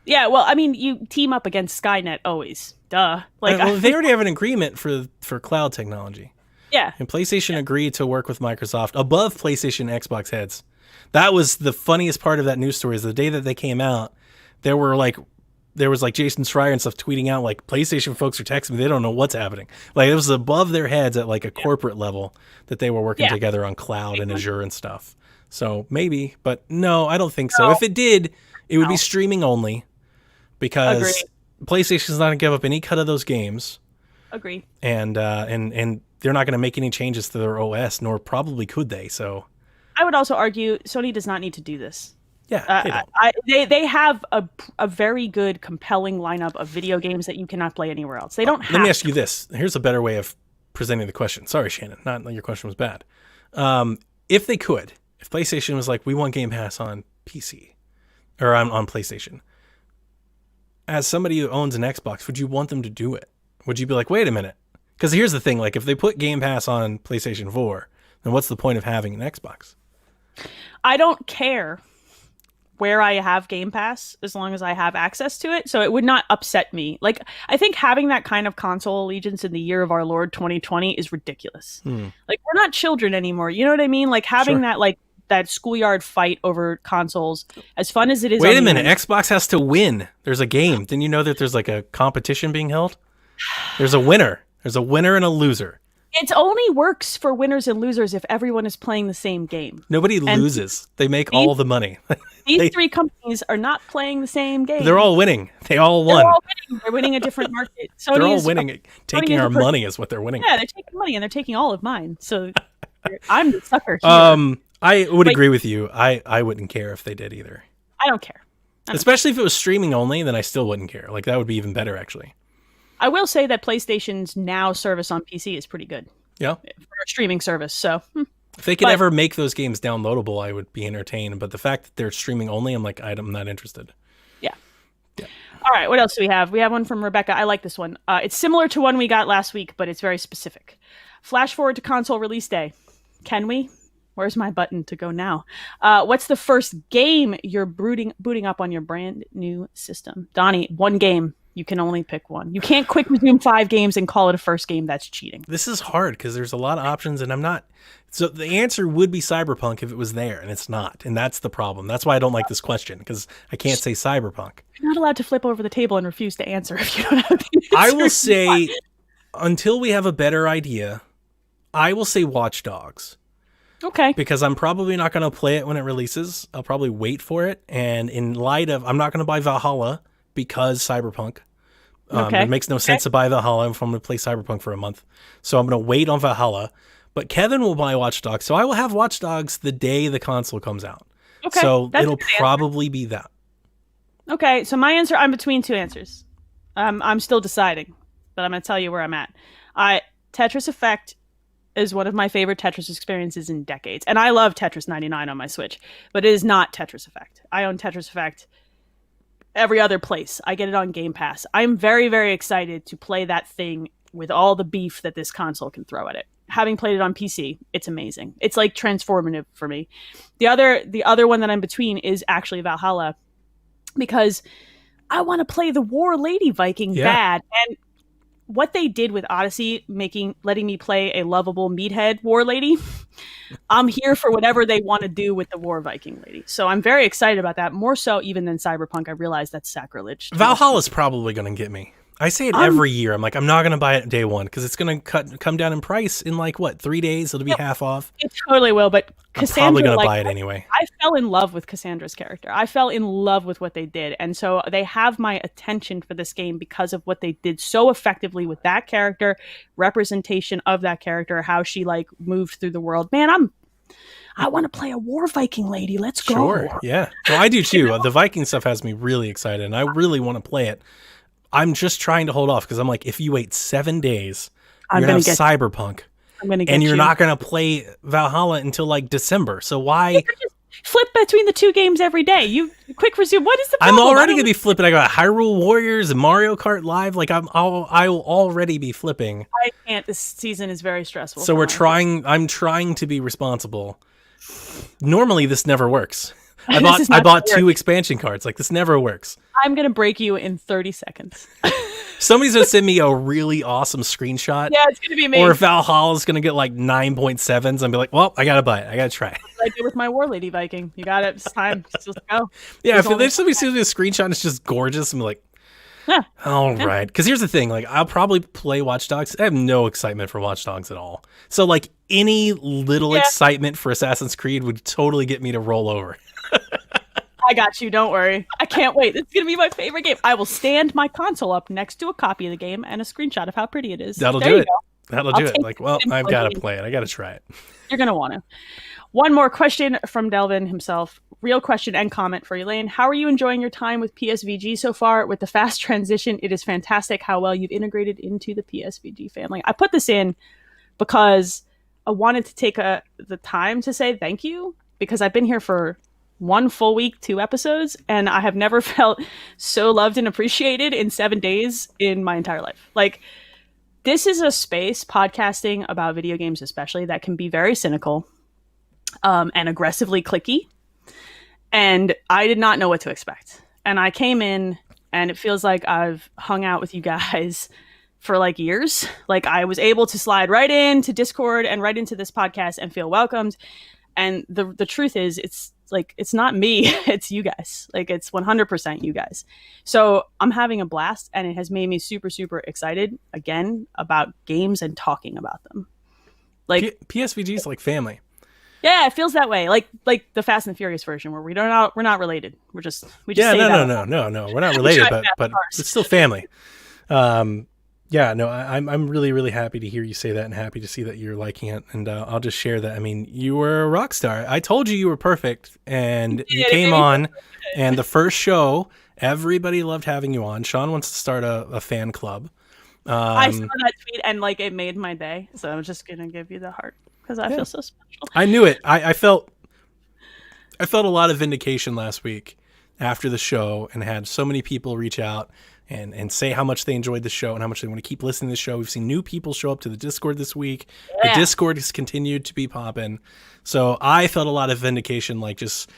Yeah, well, I mean, you team up against Skynet always. Duh. They already have an agreement for cloud technology. Yeah. And PlayStation agreed to work with Microsoft above PlayStation and Xbox heads. That was the funniest part of that news story is the day that they came out, there was Jason Schreier and stuff tweeting out like PlayStation folks are texting me. They don't know what's happening. Like it was above their heads at like a corporate level that they were working together on cloud and Azure and stuff. So maybe, but no, I don't think so. If it did, it would be streaming only because PlayStation's not going to give up any cut of those games. Agree. And they're not going to make any changes to their OS, nor probably could they. So I would also argue Sony does not need to do this. Yeah, they have a very good, compelling lineup of video games that you cannot play anywhere else. They don't have. Let me ask you this. Here's a better way of presenting the question. Sorry, Shannon. Not your question was bad. If they could, if PlayStation was like, we want Game Pass on PC or on PlayStation, as somebody who owns an Xbox, would you want them to do it? Would you be like, wait a minute? Because here's the thing. Like, if they put Game Pass on PlayStation 4, then what's the point of having an Xbox? I don't care where I have Game Pass as long as I have access to it. So it would not upset me. Like, I think having that kind of console allegiance in the year of our Lord 2020 is ridiculous. Like, we're not children anymore. You know what I mean? Like, having that schoolyard fight over consoles, as fun as it is. Wait a minute. Xbox has to win. There's a game. Didn't you know that there's like a competition being held? There's a winner. There's a winner and a loser. It only works for winners and losers if everyone is playing the same game. Nobody loses. They make all the money. These three companies are not playing the same game. They're all winning. They all won. They're winning a different market. They're all winning. Taking our money is what they're winning. Yeah, they're taking money and they're taking all of mine. So I'm the sucker here. I would agree with you. I wouldn't care if they did either. I don't care. Especially if it was streaming only, then I still wouldn't care. Like, that would be even better, actually. I will say that PlayStation's Now service on PC is pretty good. Yeah. For a streaming service, so. If they could ever make those games downloadable, I would be entertained. But the fact that they're streaming only, I'm not interested. Yeah. All right, what else do we have? We have one from Rebecca. I like this one. It's similar to one we got last week, but it's very specific. Flash forward to console release day. Can we? Where's my button to go now? What's the first game you're booting up on your brand new system? Donnie, one game. You can only pick one. You can't quick resume 5 games and call it a first game. That's cheating. This is hard because there's a lot of options, and I'm not. So the answer would be Cyberpunk if it was there, and it's not, and that's the problem. That's why I don't like this question, because I can't say Cyberpunk. You're not allowed to flip over the table and refuse to answer if you don't have the answer. I will say, until we have a better idea, I will say Watch Dogs. Okay. Because I'm probably not going to play it when it releases. I'll probably wait for it, and in light of, I'm not going to buy Valhalla because Cyberpunk. It makes no sense to buy Valhalla if I'm going to play Cyberpunk for a month. So I'm going to wait on Valhalla. But Kevin will buy Watch Dogs. So I will have Watch Dogs the day the console comes out. Okay. So it'll probably be that. Okay. So my answer, I'm between 2 answers. I'm still deciding, but I'm going to tell you where I'm at. Tetris Effect is one of my favorite Tetris experiences in decades. And I love Tetris 99 on my Switch, but it is not Tetris Effect. I own Tetris Effect every other place. I get it on Game Pass. I'm very, very excited to play that thing with all the beef that this console can throw at it. Having played it on PC, it's amazing. It's like transformative for me. The other one that I'm between is actually Valhalla, because I want to play the War Lady Viking bad. And what they did with Odyssey, letting me play a lovable meathead war lady, I'm here for whatever they want to do with the War Viking lady. So I'm very excited about that, more so even than Cyberpunk. I realize that's sacrilege. Valhalla's probably going to get me. I say it every year. I'm like, I'm not going to buy it day one because it's going to come down in price in 3 days. It'll be half off. It totally will, but Cassandra, I'm probably going to buy it anyway. I fell in love with Cassandra's character. I fell in love with what they did. And so they have my attention for this game because of what they did so effectively with that character, representation of that character, how she moved through the world. Man, I want to play a War Viking lady. Let's go. Sure, yeah. Well, I do too. The Viking stuff has me really excited, and I really want to play it. I'm just trying to hold off because I'm like, if you wait 7 days, you're going to have Cyberpunk. I'm going to get and you're not going to play Valhalla until December. So why flip between the 2 games every day? You quick resume. What is the problem? I'm already going to be be flipping. I got Hyrule Warriors and Mario Kart Live. I will already be flipping. I can't. This season is very stressful. So I'm trying to be responsible. Normally this never works. I bought 2 expansion cards. This never works. I'm going to break you in 30 seconds. Somebody's going to send me a really awesome screenshot. Yeah, it's going to be me. Or if Valhalla's going to get 9.7s, I'll be like, well, I got to buy it. I got to try it. I did with my War Lady Viking. You got it. It's time. Let's go. Yeah, if somebody sends me a screenshot and it's just gorgeous, I'm like, all right. Because here's the thing. I'll probably play Watch Dogs. I have no excitement for Watch Dogs at all. So, any little excitement for Assassin's Creed would totally get me to roll over. I got you. Don't worry. I can't wait. It's going to be my favorite game. I will stand my console up next to a copy of the game and a screenshot of how pretty it is. That'll do it. That'll do it. I've got to play it. I got to try it. You're going to want to. One more question from Delvin himself. Real question and comment for Elaine. How are you enjoying your time with PSVG so far? With the fast transition, it is fantastic how well you've integrated into the PSVG family. I put this in because I wanted to take the time to say thank you, because I've been here for 1 full week, 2 episodes, and I have never felt so loved and appreciated in 7 days in my entire life. This is a space, podcasting about video games especially, that can be very cynical and aggressively cliquey. And I did not know what to expect. And I came in, and it feels like I've hung out with you guys for years. I was able to slide right into Discord and right into this podcast and feel welcomed. And the truth is, it's not me, it's you guys. It's 100% you guys. So I'm having a blast, and it has made me super, super excited again about games and talking about them. PSVG is like family. Yeah, it feels that way. Like the Fast and the Furious version, where we're not related. We just say no, we're not related, but it's still family. I'm really, really happy to hear you say that, and happy to see that you're liking it. And I'll just share that. I mean, you were a rock star. I told you were perfect, and you came on, and the first show, everybody loved having you on. Sean wants to start a fan club. I saw that tweet, and it made my day. So I'm just gonna give you the heart because I feel so special. I knew it. I felt a lot of vindication last week after the show, and had so many people reach out and say how much they enjoyed the show and how much they want to keep listening to the show. We've seen new people show up to the Discord this week. Yeah. The Discord has continued to be popping. So I felt a lot of vindication, just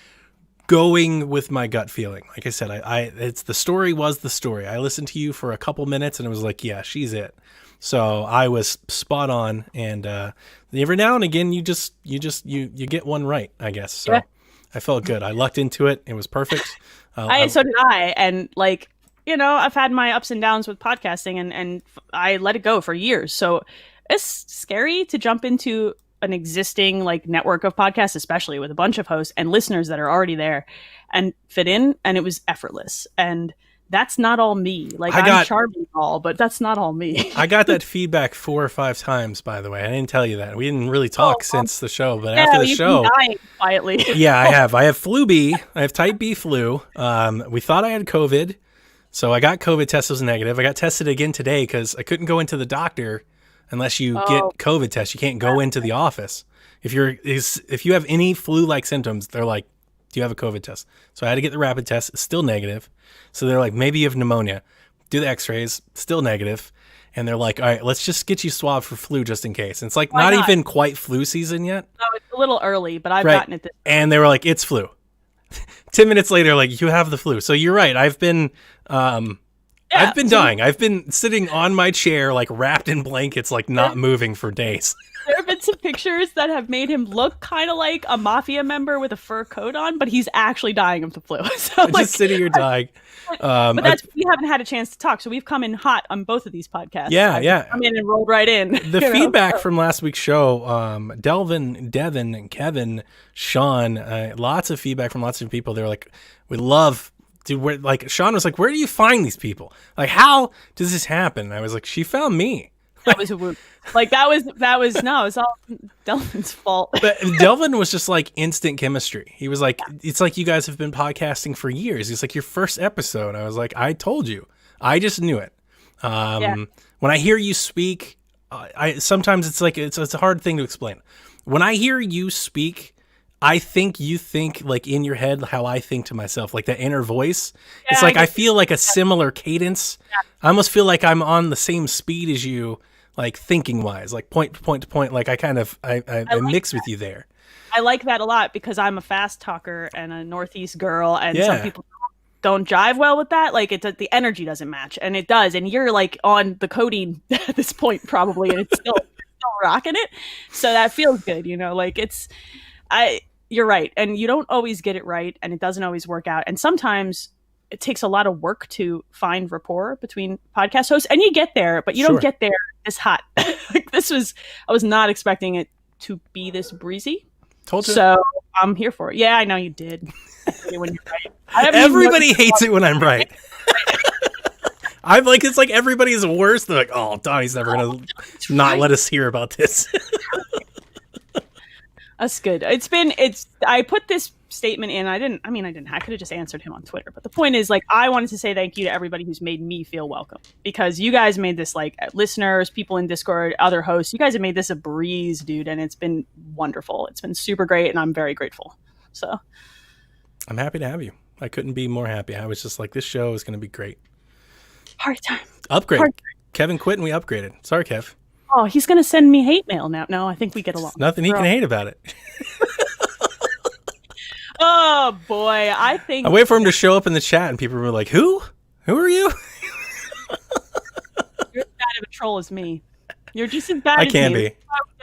going with my gut feeling. Like I said, it's the story was the story. I listened to you for a couple minutes and it was like, yeah, she's it. So I was spot on. And every now and again, you get one right, I guess. So yeah. I felt good. I lucked into it. It was perfect. So did I. And like, you know, I've had my ups and downs with podcasting and I let it go for years. So it's scary to jump into an existing like network of podcasts, especially with a bunch of hosts and listeners that are already there, and fit in. And it was effortless. And that's not all me. Like I'm charming and all, but that's not all me. I got that feedback 4 or 5 times, by the way. I didn't tell you that. We didn't really talk since the show, but after the show, been dying quietly. Yeah, I have. I have flu B. I have type B flu. We thought I had COVID, so I got COVID test was negative. I got tested again today because I couldn't go into the doctor unless you get COVID test. You can't go into the office. If you have any flu-like symptoms, they're like, do you have a COVID test? So I had to get the rapid test. It's still negative. So they're like, maybe you have pneumonia. Do the x-rays, still negative. And they're like, all right, let's just get you swabbed for flu just in case. And it's like not even quite flu season yet. No, it's a little early, but I've gotten it. And they were like, it's flu. 10 minutes later, like, you have the flu. So you're right. I've been dying. I've been sitting on my chair, like wrapped in blankets, like not moving for days. There have been some pictures that have made him look kind of like a mafia member with a fur coat on, but he's actually dying of the flu. So just sitting here dying. But we haven't had a chance to talk, so we've come in hot on both of these podcasts. Yeah. Come in and rolled right in. The feedback from last week's show, Devin, and Kevin, Sean, lots of feedback from lots of people. They're like, we love. Dude, like Sean was like, where do you find these people? Like, how does this happen? And I was like, she found me. That was a whoop. Like that was no, it's all Delvin's fault. But Delvin was just like instant chemistry. He was like, it's like you guys have been podcasting for years. It's like your first episode. I was like, I told you. I just knew it. When I hear you speak, sometimes it's like it's a hard thing to explain. When I hear you speak, I think you think like in your head how I think to myself, like that inner voice. Yeah, it's like I feel like a similar cadence. Yeah. I almost feel like I'm on the same speed as you, like thinking wise, like point to point to point. Like I kind of I mix with you there. I like that a lot because I'm a fast talker and a Northeast girl, and some people don't jive well with that. Like the energy doesn't match, and it does. And you're like on the codeine at this point probably, and it's still rocking it. So that feels good, you know. Like you're right, and you don't always get it right, and it doesn't always work out, and sometimes it takes a lot of work to find rapport between podcast hosts, and you get there, but you don't get there this hot. Like I was not expecting it to be this breezy. Told you. So I'm here for it. Yeah, I know you did. When you're right. Everybody hates it when I'm right. I'm like, it's like everybody's worse. They're like, oh, Donnie's never gonna not let us hear about this. That's good. I put this statement in. I could have just answered him on Twitter. But the point is, like, I wanted to say thank you to everybody who's made me feel welcome, because you guys made this, like, listeners, people in Discord, other hosts, you guys have made this a breeze, dude. And it's been wonderful. It's been super great. And I'm very grateful. So I'm happy to have you. I couldn't be more happy. I was just like, this show is going to be great. Hard time. Upgrade. Kevin quit and we upgraded. Sorry, Kev. Oh, he's going to send me hate mail now. No, I think we get along. Nothing he can hate about it. Oh, boy. I wait for him to show up in the chat and people were like, who? Who are you? You're as bad of a troll as me. You're just as bad I as can me. be.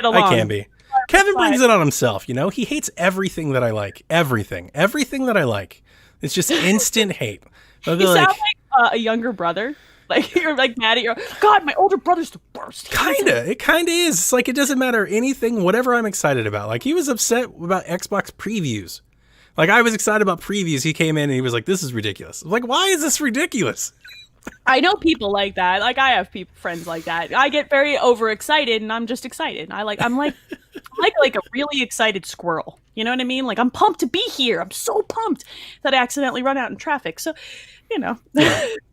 I can be. Kevin brings it on himself, you know? He hates everything that I like. Everything. Everything that I like. It's just instant hate. You sound like a younger brother. Like, you're like mad at your God, my older brother's the worst. It kinda is. It's like it doesn't matter anything, whatever I'm excited about. Like, he was upset about Xbox previews. Like, I was excited about previews. He came in and he was like, this is ridiculous. I'm like, why is this ridiculous? I know people like that. Like, I have friends like that. I get very overexcited and I'm just excited. I'm like a really excited squirrel. You know what I mean? Like, I'm pumped to be here. I'm so pumped that I accidentally run out in traffic. So, you know.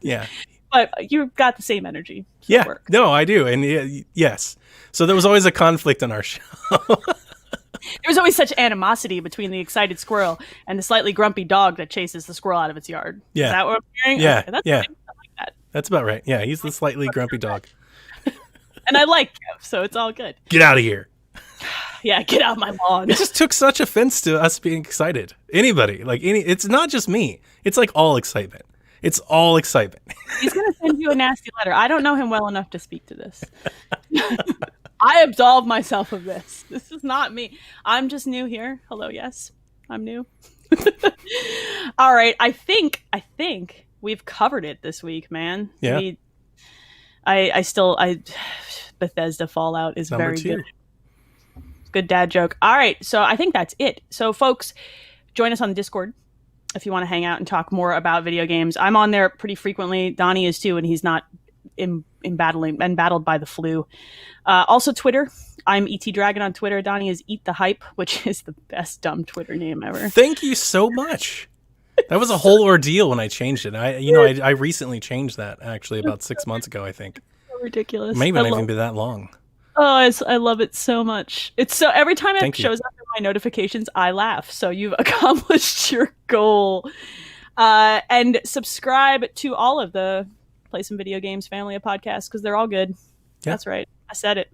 Yeah. But you've got the same energy. So yeah. No, I do. And yes. So there was always a conflict on our show. There was always such animosity between the excited squirrel and the slightly grumpy dog that chases the squirrel out of its yard. Yeah. Is that what I'm hearing? Yeah. Okay, that's yeah. like that. That's about right. Yeah. He's the slightly grumpy dog. And I like Kev, so it's all good. Get out of here. Yeah, get out my lawn. It just took such offense to us being excited. Anybody, it's not just me. It's like all excitement. It's all excitement. He's going to send you a nasty letter. I don't know him well enough to speak to this. I absolve myself of this. This is not me. I'm just new here. Hello, yes. I'm new. All right. I think we've covered it this week, man. Yeah. Bethesda Fallout is Number very 2. good. Good dad joke. All right. So I think that's it. So folks, join us on Discord if you want to hang out and talk more about video games. I'm on there pretty frequently. Donnie is too, and he's not embattled by the flu. Also Twitter. I'm ET Dragon on Twitter. Donnie is Eat the Hype, which is the best dumb Twitter name ever. Thank you so much. That was a whole ordeal when I changed it. I recently changed that actually about 6 months ago, I think. So ridiculous. Maybe not even be that long. Oh, I love it so much. It's so every time it Thank you. shows up in my notifications, I laugh. So you've accomplished your goal. And subscribe to all of the Play Some Video Games family of podcasts because they're all good. Yeah. That's right. I said it.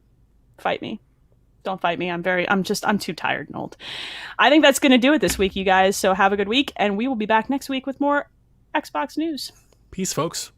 Fight me. Don't fight me. I'm too tired and old. I think that's going to do it this week, you guys. So have a good week, and we will be back next week with more Xbox news. Peace, folks.